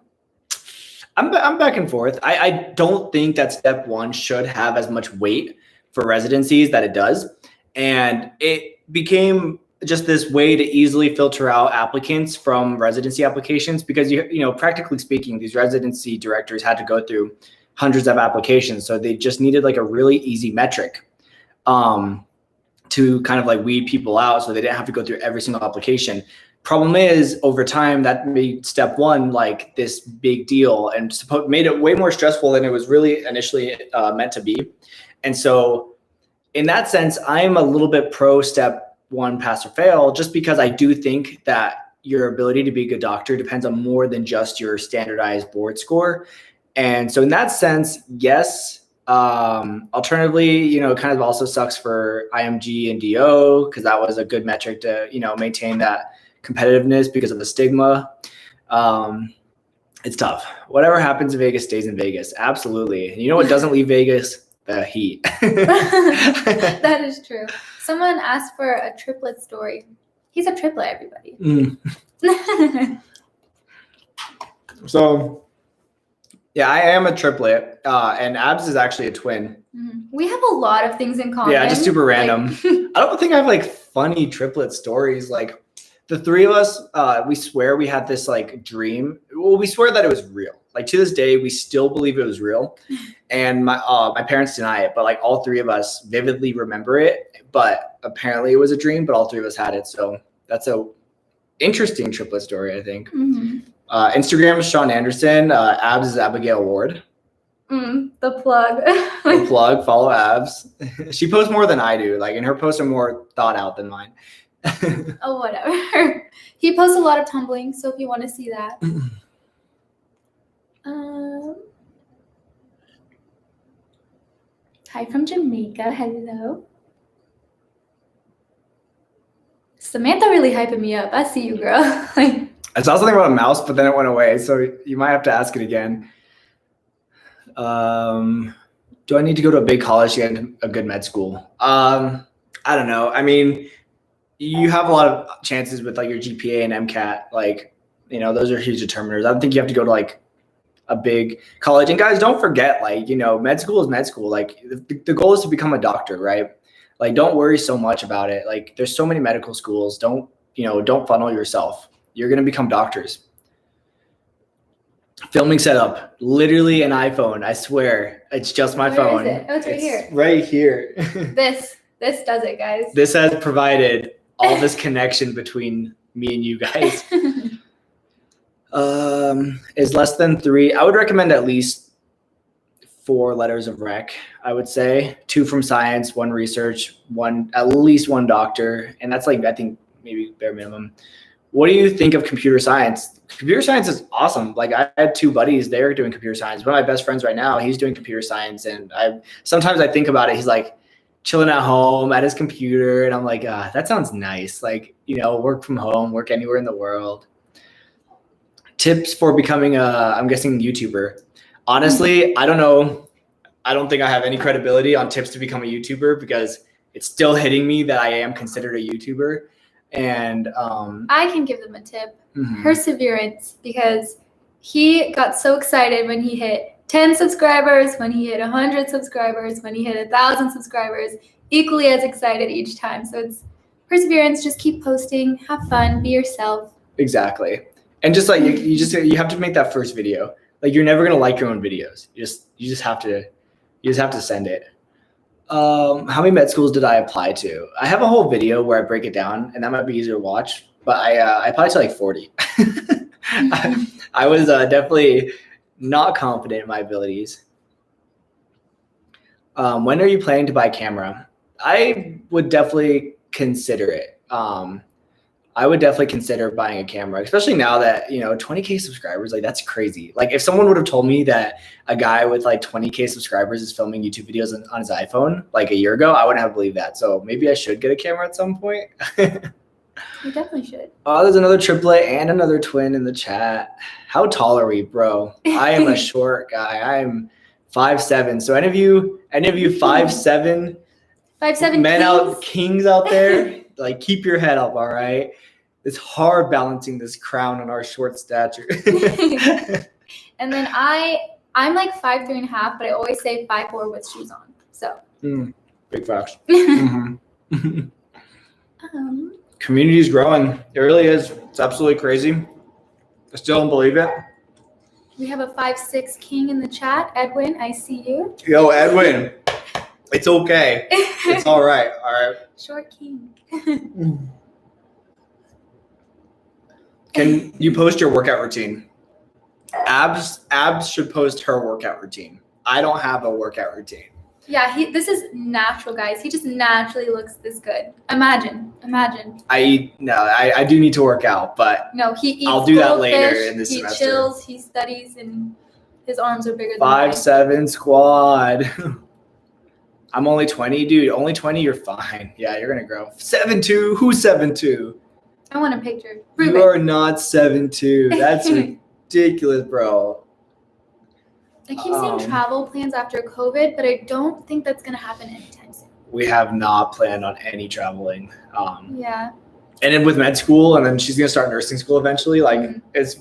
back and forth. I don't think that step 1 should have as much weight for residencies that it does. And it became just this way to easily filter out applicants from residency applications because, practically speaking, these residency directors had to go through hundreds of applications. So they just needed like a really easy metric to kind of like weed people out so they didn't have to go through every single application. Problem is, over time, that made step 1 like this big deal and made it way more stressful than it was really initially meant to be. And so in that sense, I'm a little bit pro step 1 pass or fail, just because I do think that your ability to be a good doctor depends on more than just your standardized board score. And so in that sense, yes. Alternatively, it kind of also sucks for IMG and DO because that was a good metric to, maintain that competitiveness because of the stigma. It's tough. Whatever happens in Vegas stays in Vegas. Absolutely. And you know what doesn't leave Vegas? The heat. That is true. Someone asked for a triplet story. He's a triplet, everybody. So, yeah, I am a triplet, and Abs is actually a twin. We have a lot of things in common. Yeah, just super random. I don't think I have like funny triplet stories. Like the three of us, we swear we had this like dream. Well, we swear that it was real. Like to this day, we still believe it was real. And my parents deny it, but like all three of us vividly remember it. But apparently it was a dream, but all three of us had it. So that's a interesting triplet story, I think. Instagram is Sean Anderson. Abs is Abigail Ward. The plug. The plug. Follow Abs. She posts more than I do. Like, and her posts are more thought out than mine. Oh, whatever. He posts a lot of tumbling, so if you want to see that. Hi from Jamaica. Hello. Samantha really hyping me up. I see you, girl. I saw something about a mouse, but then it went away. So you might have to ask it again. Do I need to go to a big college to get a good med school? I don't know. I mean, you have a lot of chances with like your GPA and MCAT. Like those are huge determiners. I don't think you have to go to like a big college. And guys, don't forget, like, med school is med school. Like the goal is to become a doctor, right? Like, don't worry so much about it. Like, there's so many medical schools. Don't funnel yourself. You're going to become doctors. Filming setup, literally an iPhone. I swear, it's just my phone. Where is it? Oh, it's right here. Right here. This does it, guys. This has provided all this connection between me and you guys. Is less than 3. I would recommend at least 4 letters of rec. I would say 2 from science, 1 research, at least 1 doctor, and that's like, I think maybe bare minimum. What do you think of computer science? Computer science is awesome. Like, I had 2 buddies, they're doing computer science. One of my best friends right now, he's doing computer science, and sometimes I think about it. He's like chilling at home at his computer, and I'm like, that sounds nice. Like, work from home, work anywhere in the world. Tips for becoming I'm guessing YouTuber. Honestly, I don't know. I don't think I have any credibility on tips to become a YouTuber because it's still hitting me that I am considered a YouTuber. And I can give them a tip. Perseverance, because he got so excited when he hit 10 subscribers, when he hit 100 subscribers, when he hit 1,000 subscribers, equally as excited each time. So it's perseverance. Just keep posting, have fun, be yourself. Exactly. And just like you have to make that first video. Like, you're never gonna like your own videos. You just have to send it. How many med schools did I apply to? I have a whole video where I break it down, and that might be easier to watch. But I applied to like 40. I was definitely not confident in my abilities. When are you planning to buy a camera? I would definitely consider it. I would definitely consider buying a camera, especially now that, 20K subscribers, like, that's crazy. Like, if someone would have told me that a guy with like 20K subscribers is filming YouTube videos on his iPhone like a year ago, I wouldn't have believed that. So maybe I should get a camera at some point. You definitely should. Oh, there's another triplet and another twin in the chat. How tall are we, bro? I am a short guy. I'm 5'7". So any of you 5'7" 5'7" men kings out there, like, keep your head up, all right? It's hard balancing this crown on our short stature. And then I'm like 5'3.5", but I always say 5'4" with shoes on. So big facts. Community is growing. It really is. It's absolutely crazy. I still don't believe it. We have a 5'6" king in the chat. Edwin, I see you. Yo, Edwin. It's okay. It's all right. All right. Short king. Can you post your workout routine? Abs should post her workout routine. I don't have a workout routine. Yeah, this is natural, guys. He just naturally looks this good. Imagine. I do need to work out, but no, he eats. I'll do that later in the semester. He chills, he studies, and his arms are bigger than mine. 5'7" squad. I'm only 20, dude. Only 20, you're fine. Yeah, you're gonna grow. 7'2". Who's 7'2"? I want a picture. You are not 7'2". That's ridiculous, bro. I keep seeing travel plans after COVID, but I don't think that's gonna happen anytime soon. We have not planned on any traveling. Yeah. And then with med school, and then she's gonna start nursing school eventually. Like, it's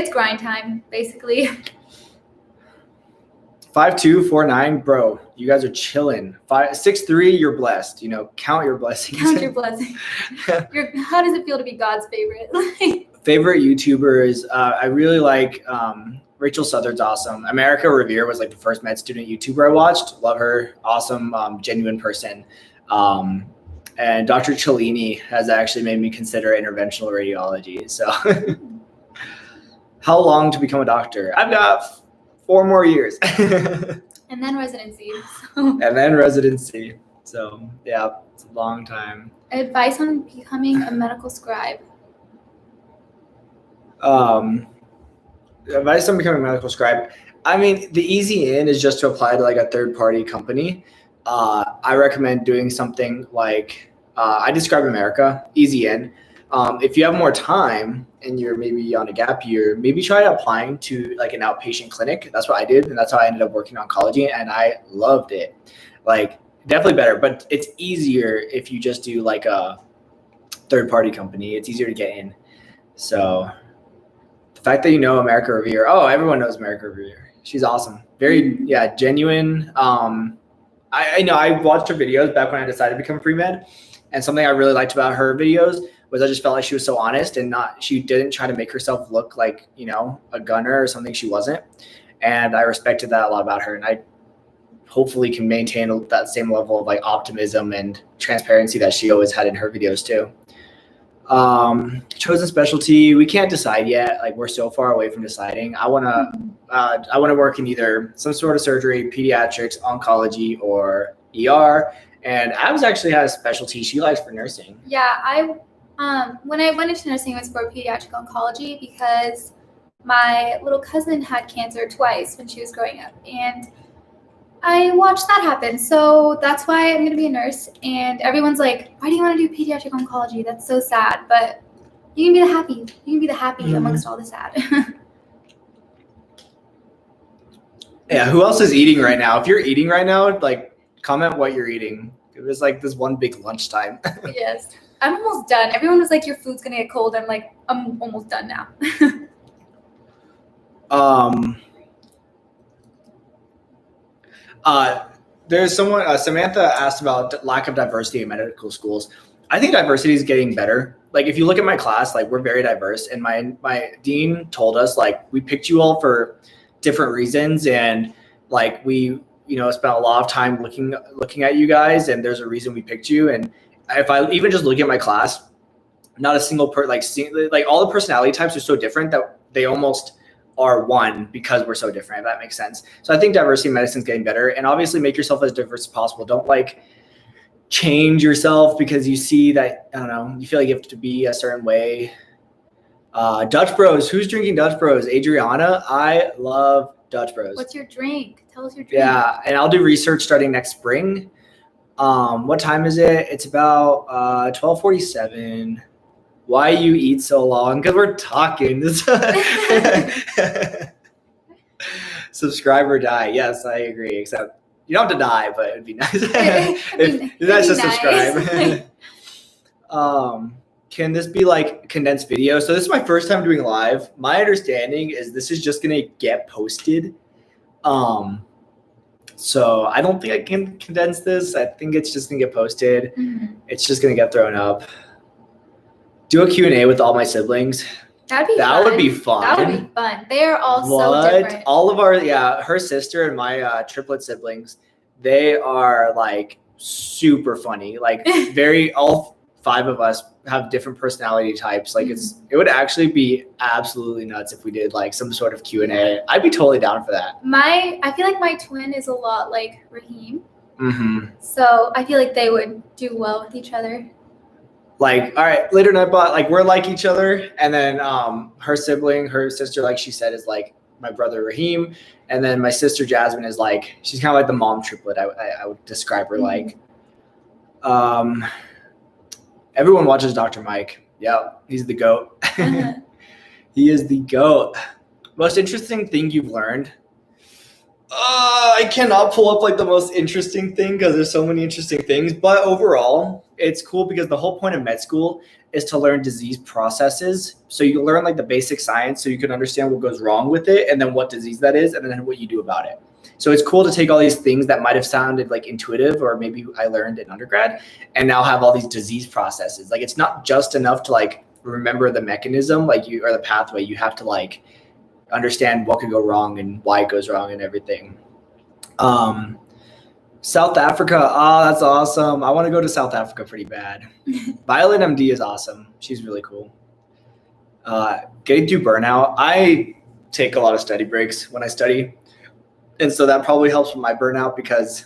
grind time, basically. 5'2", 4'9", bro. You guys are chilling. 6'3", you're blessed. Count your blessings. Count your blessings. How does it feel to be God's favorite? Favorite YouTubers? I really like Rachel Southern's awesome. America Revere was like the first med student YouTuber I watched. Love her. Awesome, genuine person. And Dr. Cellini has actually made me consider interventional radiology. So how long to become a doctor? I've got 4 more years. And then residency. So yeah, it's a long time. Advice on becoming a medical scribe. Advice on becoming a medical scribe. I mean, the easy in is just to apply to like a third-party company. I recommend doing something like I did Scribe America, easy in. If you have more time and you're maybe on a gap year, maybe try applying to like an outpatient clinic. That's what I did, and that's how I ended up working in oncology, and I loved it. Like, definitely better, but it's easier if you just do like a third-party company. It's easier to get in. So The fact that you know America Revere. Oh, everyone knows America Revere. She's awesome. Very, genuine. I know I watched her videos back when I decided to become pre-med. And something I really liked about her videos was I just felt like she was so honest and she didn't try to make herself look like, a gunner or something she wasn't. And I respected that a lot about her. And I hopefully can maintain that same level of like optimism and transparency that she always had in her videos too. Chosen specialty, we can't decide yet. Like we're so far away from deciding. I want to work in either some sort of surgery, pediatrics, oncology, or ER. And Abs actually has a specialty she likes for nursing. Yeah, when I went into nursing, it was for pediatric oncology because my little cousin had cancer twice when she was growing up, and I watched that happen. So that's why I'm going to be a nurse. And everyone's like, why do you want to do pediatric oncology? That's so sad. But you can be the happy. You can be the happy amongst all the sad. Yeah. Who else is eating right now? If you're eating right now, like comment what you're eating. It was like this one big lunchtime. Yes. I'm almost done. Everyone was like, your food's going to get cold. I'm like, I'm almost done now. There's someone, Samantha asked about lack of diversity in medical schools. I think diversity is getting better. Like if you look at my class, like we're very diverse, and my dean told us like we picked you all for different reasons, and like we spent a lot of time looking at you guys, and there's a reason we picked you. And if I even just look at my class, not a single like all the personality types are so different that they almost are one because we're so different, if that makes sense. So I think diversity in medicine is getting better, and obviously make yourself as diverse as possible. Don't like change yourself because you see that, I don't know, you feel like you have to be a certain way. Dutch Bros. Who's drinking Dutch Bros? Adriana. I love Dutch Bros. What's your drink? Tell us your drink. Yeah, and I'll do research starting next spring. What time is it? It's about 12:47. Why you eat so long? Because we're talking. Subscribe or die. Yes, I agree. Except you don't have to die, but it'd be nice. It'd be nice to subscribe. Can this be like condensed video? So this is my first time doing live. My understanding is this is just gonna get posted. So I don't think I can condense this. I think it's just gonna get posted. Mm-hmm. It's just gonna get thrown up. Do a Q&A with all my siblings. That would be fun. That would be fun. They are all so different. All of her sister and my triplet siblings, they are like super funny. Like all 5 of us have different personality types. Like it would actually be absolutely nuts if we did like some sort of Q&A. I'd be totally down for that. I feel like my twin is a lot like Raheem. Mm-hmm. So I feel like they would do well with each other. Like, all right, later night, but like we're like each other, and then her sister, like she said, is like my brother Raheem, and then my sister Jasmine is like, she's kind of like the mom triplet. I would describe her like. Everyone watches Dr. Mike. Yeah, he's the GOAT. Uh-huh. He is the GOAT. Most interesting thing you've learned? I cannot pull up like the most interesting thing because there's so many interesting things, but overall it's cool because the whole point of med school is to learn disease processes. So you learn like the basic science so you can understand what goes wrong with it, and then what disease that is, and then what you do about it. So it's cool to take all these things that might have sounded like intuitive or maybe I learned in undergrad and now have all these disease processes. Like it's not just enough to like remember the mechanism or the pathway. You have to like understand what could go wrong and why it goes wrong and everything. South Africa. Oh, that's awesome. I want to go to South Africa pretty bad. Violet MD is awesome. She's really cool. Getting through burnout. I take a lot of study breaks when I study. And so that probably helps with my burnout because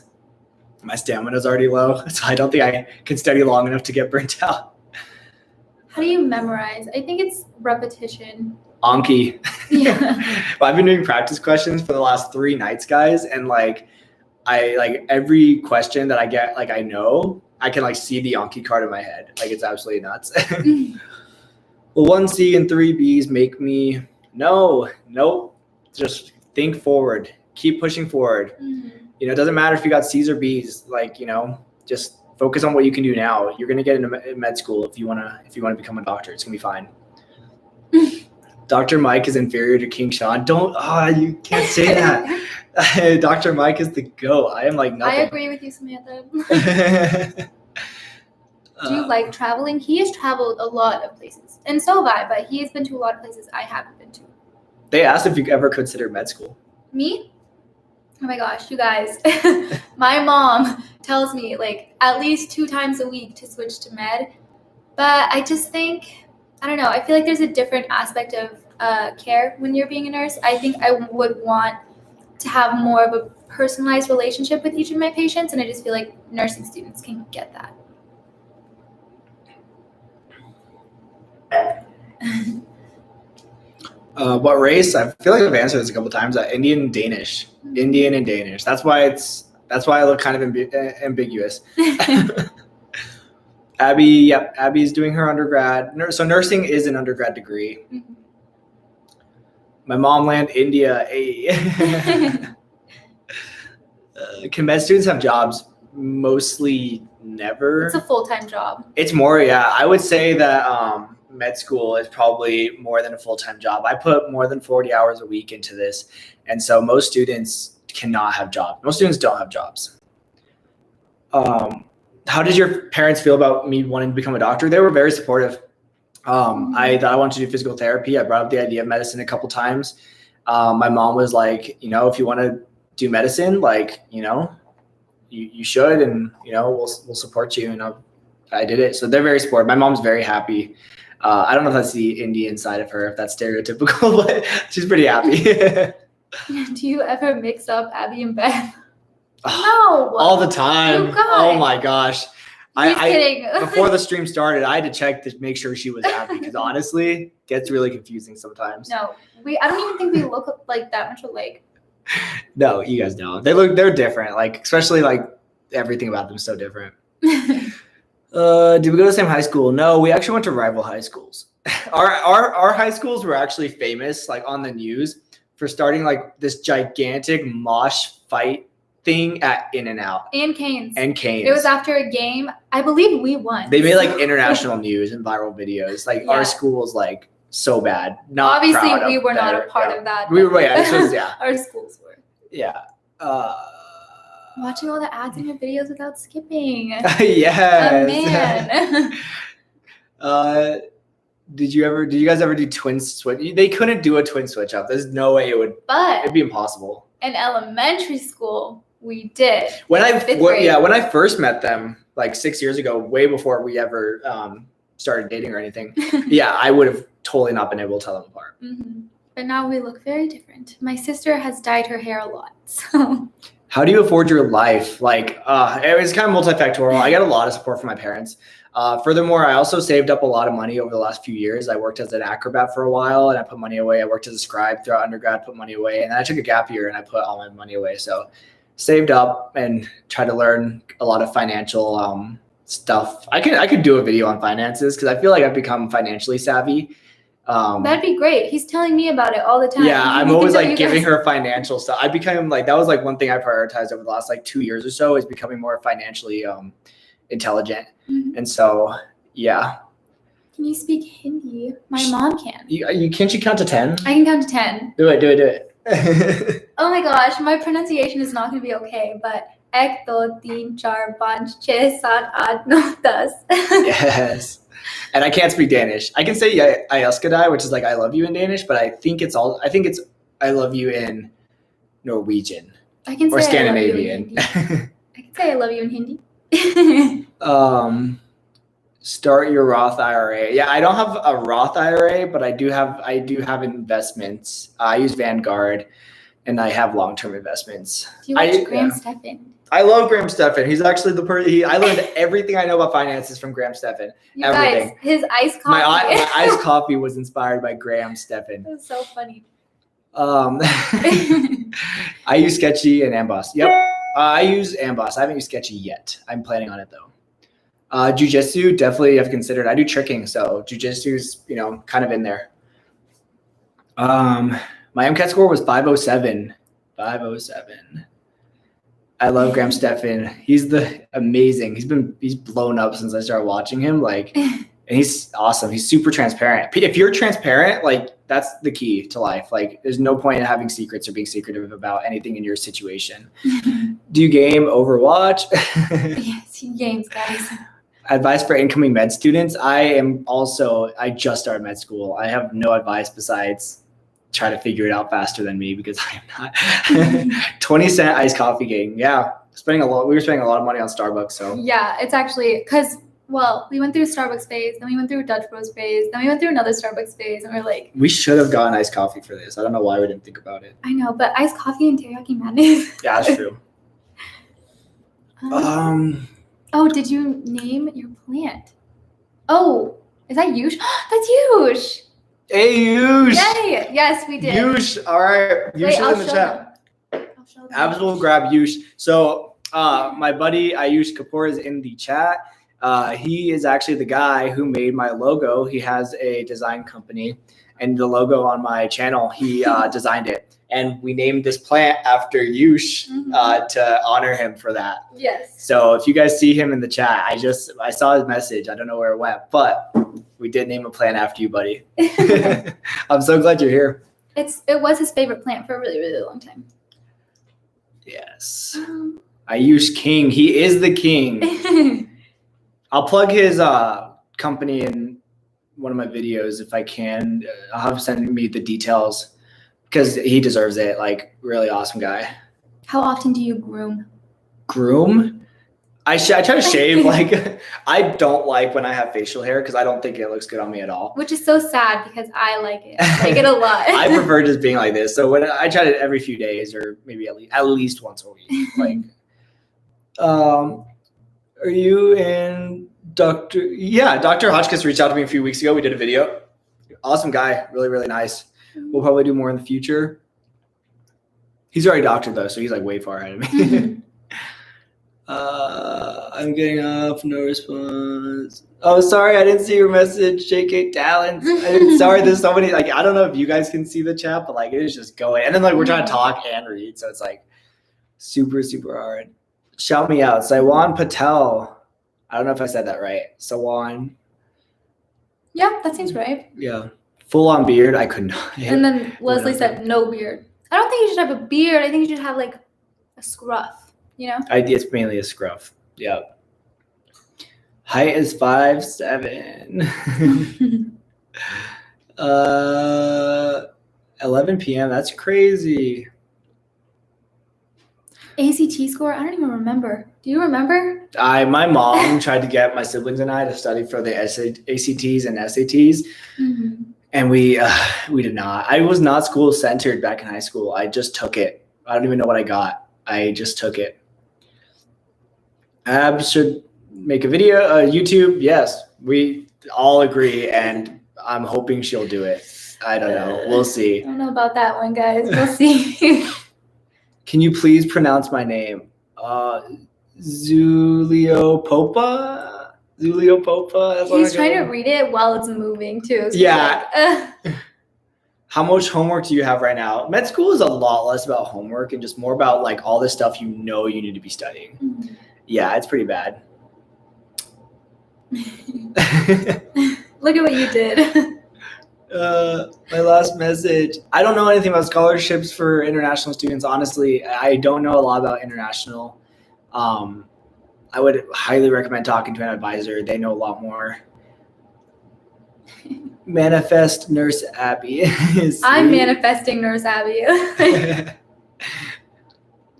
my stamina is already low. So I don't think I can study long enough to get burnt out. How do you memorize? I think it's repetition. Anki. Yeah. Well, I've been doing practice questions for the last 3 nights, guys. And like, I like every question that I get, like I know, I can like see the Anki card in my head. Like it's absolutely nuts. Will 1C and 3 Bs make me? Nope. Just think forward. Keep pushing forward. Mm-hmm. It doesn't matter if you got C's or B's. Like, just focus on what you can do now. You're gonna get into med school if you wanna become a doctor. It's gonna be fine. Dr. Mike is inferior to King Sean. You can't say that. Dr. Mike is the GOAT. I am like nothing. I agree with you, Samantha. Do you like traveling? He has traveled a lot of places, and so have I, but he has been to a lot of places I haven't been to. They asked if you ever considered med school. Me? Oh my gosh, you guys. My mom tells me like at least 2 times a week to switch to med, but I just think, I don't know, I feel like there's a different aspect of care when you're being a nurse. I think I would want to have more of a personalized relationship with each of my patients, and I just feel like nursing students can get that. What race? I feel like I've answered this a couple times. Indian and Danish. Indian and Danish. That's why I look kind of ambiguous. Abby's doing her undergrad. So nursing is an undergrad degree. Mm-hmm. My mom land India. Can med students have jobs? Mostly never. It's a full-time job. It's more, yeah. I would say that med school is probably more than a full-time job. I put more than 40 hours a week into this. And so most students cannot have jobs. Most students don't have jobs. How did your parents feel about me wanting to become a doctor? They were very supportive. I thought I wanted to do physical therapy. I brought up the idea of medicine a couple times. My mom was like, if you want to do medicine, you should, and we'll support you. And I did it. So they're very supportive. My mom's very happy. I don't know if that's the Indian side of her, if that's stereotypical, but she's pretty happy. Do you ever mix up Abby and Beth? No. All the time. You guys. Oh my gosh. He's kidding. Before the stream started, I had to check to make sure she was happy, because honestly, it gets really confusing sometimes. No, I don't even think we look like that much alike. No, you guys don't. They're different. Like, especially like everything about them is so different. Did we go to the same high school? No, we actually went to rival high schools. Our high schools were actually famous, like on the news, for starting like this gigantic mosh fight thing at In-N-Out. And Cane's. It was after a game. I believe we won. They made like international news and viral videos. Like our school was like so bad. Not obviously we were not a part of that. We were, our schools were. Yeah. Watching all the ads in your videos without skipping. Yes. Man. Did you guys ever do twin switch? They couldn't do a twin switch up. There's no way it'd be impossible. In elementary school, we did. When I first met them like 6 years ago, way before we ever started dating or anything, I would have totally not been able to tell them apart. Mm-hmm. But now we look very different. My sister has dyed her hair a lot, so. How do you afford your life? Like, it was kind of multifactorial. I got a lot of support from my parents. Furthermore, I also saved up a lot of money over the last few years. I worked as an acrobat for a while, and I put money away. I worked as a scribe throughout undergrad, put money away. And then I took a gap year, and I put all my money away. So saved up and tried to learn a lot of financial stuff. I could do a video on finances, because I feel like I've become financially savvy. That'd be great. He's telling me about it all the time. Yeah, I'm always like giving her financial stuff. I became like, that was like one thing I prioritized over the last like 2 years or so, is becoming more financially intelligent. Mm-hmm. And so, yeah. Can you speak Hindi? My mom can. Can't you count to 10? I can count to 10. Do it. Oh my gosh, my pronunciation is not going to be okay, but 1, 2, 3, 4, 5, 6, 7, 8, 9, 10. Yes. And I can't speak Danish. I can say I elsker deg, which is like I love you in Danish, but I think it's I love you in Norwegian. I can say or Scandinavian. I can say I love you in Hindi. Start your Roth IRA. Yeah, I don't have a Roth IRA, but I do have investments. I use Vanguard, and I have long-term investments. Do you watch Graham Stephan? I love Graham Stephan. He's actually the person. I learned everything I know about finances from Graham Stephan. You everything. Guys, his iced coffee. My iced coffee was inspired by Graham Stephan. That's so funny. I use Sketchy and Amboss. Yep. I use Amboss. I haven't used Sketchy yet. I'm planning on it though. Jiu-jitsu, definitely I've considered. I do tricking, so jiu-jitsu's, kind of in there. My MCAT score was 507. 507. I love Graham Stephan. He's amazing. He's blown up since I started watching him. Like, and And he's awesome. He's super transparent. If you're transparent, like that's the key to life. Like there's no point in having secrets or being secretive about anything in your situation. Do you game Overwatch? Yes, he games, guys. Advice for incoming med students. I just started med school. I have no advice besides try to figure it out faster than me because I am not. 20-cent iced coffee game. Yeah. We were spending a lot of money on Starbucks. So yeah, it's actually because we went through a Starbucks phase, then we went through a Dutch Bros phase, then we went through another Starbucks phase, and we're like, we should have gotten iced coffee for this. I don't know why we didn't think about it. I know, but iced coffee and teriyaki madness. Yeah, that's true. Oh, did you name your plant? Oh, is that Yush? That's Yush. Hey, Yush. Yay! Yes, we did. Yush. All right. Yush is in the chat. Abs will grab Yush. So my buddy Ayush Kapoor is in the chat. He is actually the guy who made my logo. He has a design company, and the logo on my channel, he designed it. And we named this plant after Yush to honor him for that. Yes. So if you guys see him in the chat, I saw his message. I don't know where it went, but we did name a plant after you, buddy. I'm so glad you're here. It was his favorite plant for a really, really long time. Yes. Ayush King. He is the king. I'll plug his company in one of my videos if I can. I'll have him send me the details because he deserves it. Like, really awesome guy. How often do you groom? Groom? I try to shave. Like, I don't like when I have facial hair because I don't think it looks good on me at all. Which is so sad because I like it. I like it a lot. I prefer just being like this. So when I try it every few days or maybe at least once a week. Like, are you in Dr. Hotchkiss reached out to me a few weeks ago. We did a video. Awesome guy. Really, really nice. We'll probably do more in the future. He's already doctored though, so he's like way far ahead of me. I'm getting up, no response. Oh, sorry, I didn't see your message, JK Talents. Sorry, there's so many, like, I don't know if you guys can see the chat, but like it is just going. And then like we're trying to talk and read, so it's like super, super hard. Shout me out. Saiwan Patel. I don't know if I said that right. Sawan. Yeah, that seems right. Yeah. Full on beard. I could not. And then Leslie said no beard. I don't think you should have a beard. I think you should have like a scruff, you know? It's mainly a scruff. Yep. Height is 5'7". 11 p.m. That's crazy. ACT score? I don't even remember. Do you remember? My mom tried to get my siblings and I to study for the ACTs and SATs. And we did not. I was not school centered back in high school. I just took it. I don't even know what I got. I just took it. Abs should make a video, YouTube. Yes, we all agree, and I'm hoping she'll do it. I don't know. We'll see. I don't know about that one, guys. We'll see. Can you please pronounce my name? Zulio Popa. He's trying to read it while it's moving too. So yeah. Like, how much homework do you have right now? Med school is a lot less about homework and just more about like all the stuff you know you need to be studying. Mm-hmm. Yeah, it's pretty bad. Look at what you did. My last message. I don't know anything about scholarships for international students. Honestly, I don't know a lot about international. I would highly recommend talking to an advisor. They know a lot more. Manifest Nurse Abby. I'm manifesting Nurse Abby.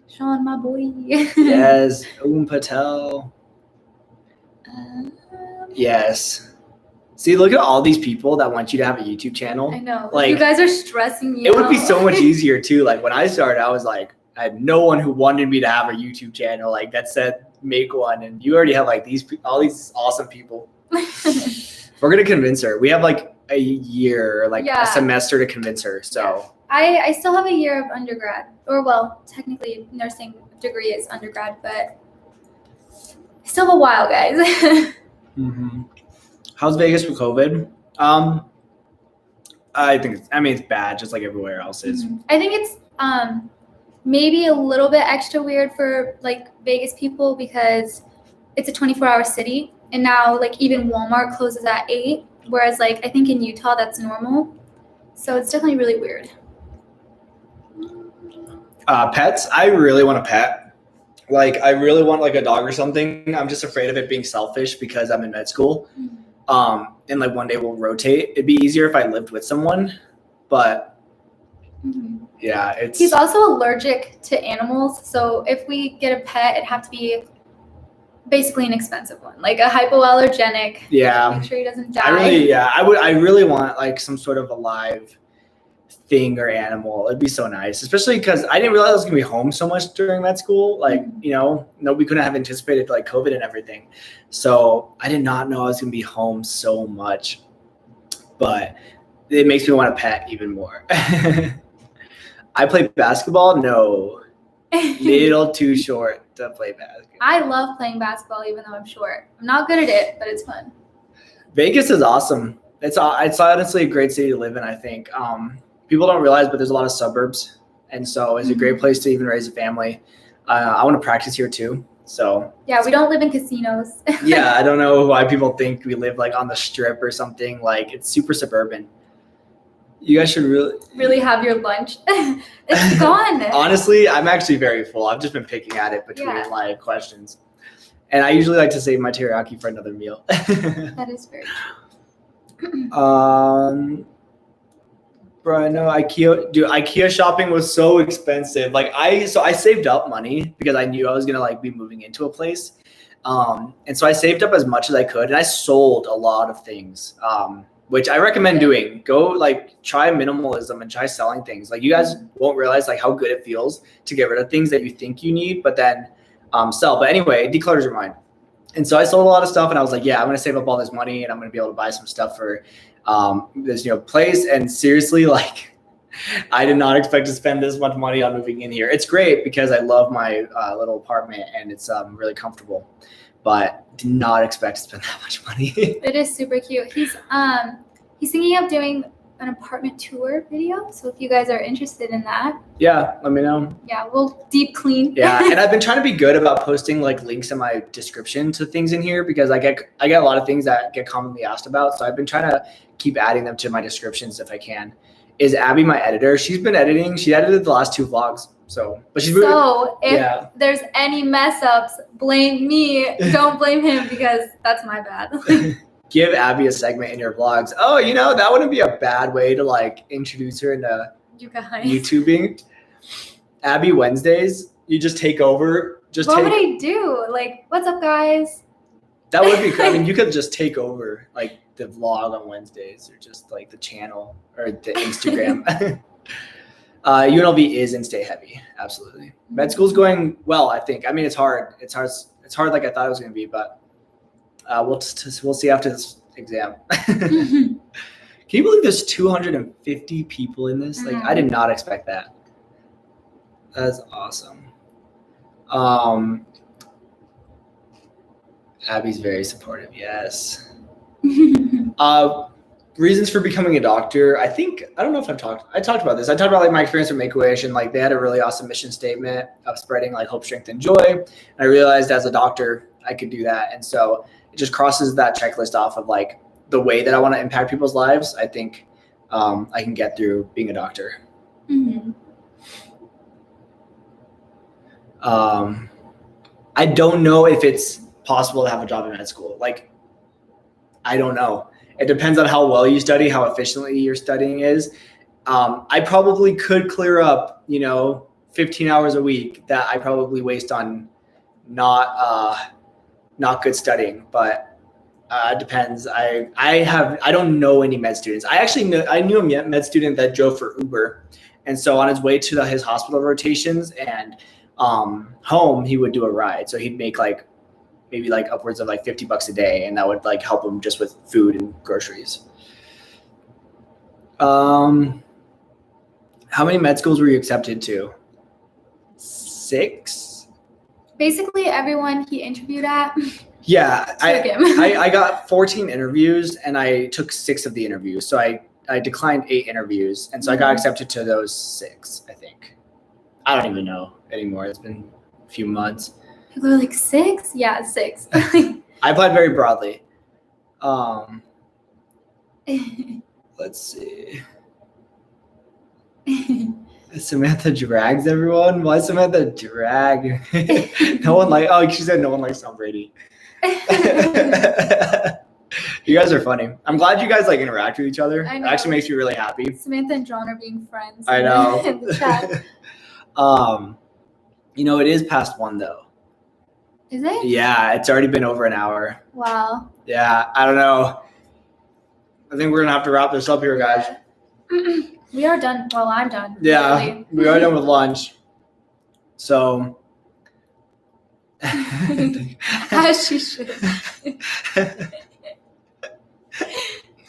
Sean, my boy. Yes. Patel. Yes. See, look at all these people that want you to have a YouTube channel. I know. Like, you guys are stressing me out. It would be so much easier too. Like when I started, I was like, I had no one who wanted me to have a YouTube channel like that said make one, and you already have like all these awesome people. We're gonna convince her. We have like a year, like a semester to convince her. So I still have a year of undergrad, or well, technically nursing degree is undergrad, but still a while, guys. Mm-hmm. How's Vegas for COVID? I think it's bad, just like everywhere else is. Mm-hmm. I think it's maybe a little bit extra weird for like Vegas people because it's a 24-hour city And now like even Walmart closes at 8, whereas like I think in Utah that's normal. So it's definitely really weird. Pets, I really want a pet. Like I really want like a dog or something. I'm just afraid of it being selfish because I'm in med school. And like one day we'll rotate. It'd be easier if I lived with someone, but yeah, he's also allergic to animals. So if we get a pet, it'd have to be basically an expensive one, like a hypoallergenic. Yeah. Make sure he doesn't die. I really want like some sort of a live thing or animal. It'd be so nice, especially because I didn't realize I was gonna be home so much during med school. Like, you know, we couldn't have anticipated like COVID and everything. So I did not know I was gonna be home so much, but it makes me want a pet even more. I play basketball. No, little too short to play basketball. I love playing basketball, even though I'm short. I'm not good at it, but it's fun. Vegas is awesome. It's honestly a great city to live in, I think. People don't realize, but there's a lot of suburbs. And so it's a great place to even raise a family. I want to practice here too. So yeah, we don't live in casinos. Yeah, I don't know why people think we live like on the strip or something. Like it's super suburban. You guys should really have your lunch. It's gone. Honestly, I'm actually very full. I've just been picking at it between like questions. And I usually like to save my teriyaki for another meal. That is very true. Bro, I know IKEA shopping was so expensive. Like I saved up money because I knew I was gonna like be moving into a place. And so I saved up as much as I could and I sold a lot of things. Which I recommend doing. Go like try minimalism and try selling things. Like you guys won't realize like how good it feels to get rid of things that you think you need, but then sell. But anyway, it declutters your mind. And so I sold a lot of stuff and I was like, yeah, I'm going to save up all this money and I'm going to be able to buy some stuff for this, place. And seriously, like I did not expect to spend this much money on moving in here. It's great because I love my little apartment and it's really comfortable. But did not expect to spend that much money. It is super cute. He's thinking of doing an apartment tour video. So if you guys are interested in that, yeah, let me know. Yeah, we'll deep clean. Yeah, and I've been trying to be good about posting like links in my description to things in here because I get a lot of things that get commonly asked about. So I've been trying to keep adding them to my descriptions if I can. Is Abby my editor? She's been editing. She edited the last 2 vlogs. If there's any mess ups, blame me. Don't blame him because that's my bad. Give Abby a segment in your vlogs. Oh, that wouldn't be a bad way to like introduce her into YouTubing. Abby Wednesdays, you just take over. What would I do? Like, what's up, guys? That would be cool. I mean, you could just take over like the vlog on Wednesdays or just like the channel or the Instagram. UNLV is in-state heavy, absolutely. Med school's going well, I think. I mean, it's hard. It's hard like I thought it was going to be, but we'll see after this exam. Can you believe there's 250 people in this? Like, I did not expect that. That's awesome. Abby's very supportive. Yes. Reasons for becoming a doctor. I don't know if I talked about this. I talked about like my experience with Make-A-Wish and like they had a really awesome mission statement of spreading like hope, strength, and joy. And I realized as a doctor, I could do that. And so it just crosses that checklist off of like the way that I want to impact people's lives. I think I can get through being a doctor. Mm-hmm. I don't know if it's possible to have a job in med school. Like, I don't know. It depends on how well you study, how efficiently your studying is. I probably could clear up, 15 hours a week that I probably waste on not good studying, but it depends. I don't know any med students. I knew a med student that drove for Uber. And so on his way to his hospital rotations and home, he would do a ride. So he'd make maybe upwards of $50 a day, and that would help him just with food and groceries. How many med schools were you accepted to? 6? Basically everyone he interviewed at. Yeah, I got 14 interviews and I took 6 of the interviews. So I declined 8 interviews, and so I got accepted to those 6, I think. I don't even know anymore. It's been a few months. People are like, 6? Yeah, 6. I applied very broadly. Let's see. Samantha drags everyone. Why Samantha drag? No one like. Oh, she said no one likes Tom Brady. You guys are funny. I'm glad you guys like interact with each other. It actually makes me really happy. Samantha and John are being friends. I know. In the chat. It is past 1 though. Is it? Yeah, it's already been over an hour. Wow. Yeah, I don't know. I think we're gonna have to wrap this up here, guys. We are done. Well, I'm done. Yeah, really. We are done with lunch. So. As she should.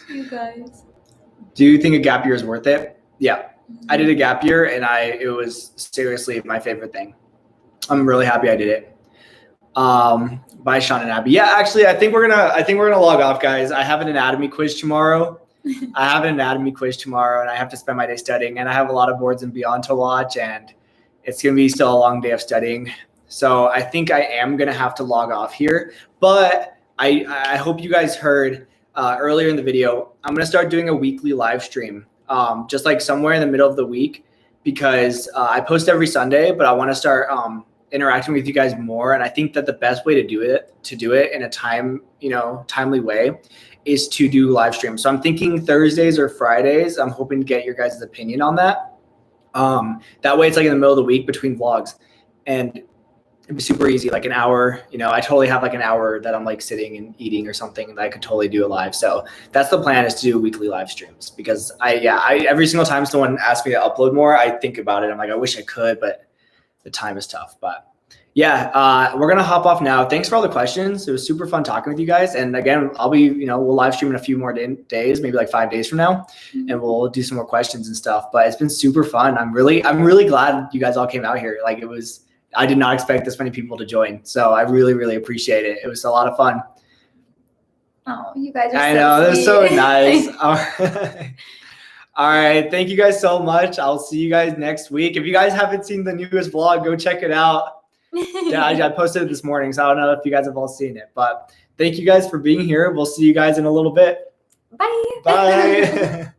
You guys. Do you think a gap year is worth it? Yeah, I did a gap year, and it was seriously my favorite thing. I'm really happy I did it. By Sean and Abby. Yeah, actually, I think we're gonna log off, guys. I have an anatomy quiz tomorrow. And I have to spend my day studying, and I have a lot of Boards and Beyond to watch, and it's gonna be still a long day of studying. So I think I am gonna have to log off here. But I hope you guys heard earlier in the video. I'm gonna start doing a weekly live stream, just like somewhere in the middle of the week, because I post every Sunday, but I want to start interacting with you guys more. And I think that the best way to do it in a timely way is to do live streams. So I'm thinking Thursdays or Fridays. I'm hoping to get your guys' opinion on that. That way it's like in the middle of the week between vlogs, and it'd be super easy, like an hour. I totally have like an hour that I'm like sitting and eating or something that I could totally do it live. So that's the plan, is to do weekly live streams, because I every single time someone asks me to upload more, I think about it. I'm like, I wish I could, but the time is tough. But yeah, we're gonna hop off now. Thanks for all the questions. It was super fun talking with you guys. And again, I'll be, we'll live stream in a few more days, maybe like 5 days from now, and we'll do some more questions and stuff. But it's been super fun. I'm really glad you guys all came out here. Like, I did not expect this many people to join. So I really, really appreciate it. It was a lot of fun. Oh, you guys are I know, they're so nice. All right. Thank you guys so much. I'll see you guys next week. If you guys haven't seen the newest vlog, go check it out. Yeah, I posted it this morning, so I don't know if you guys have all seen it. But thank you guys for being here. We'll see you guys in a little bit. Bye. Bye.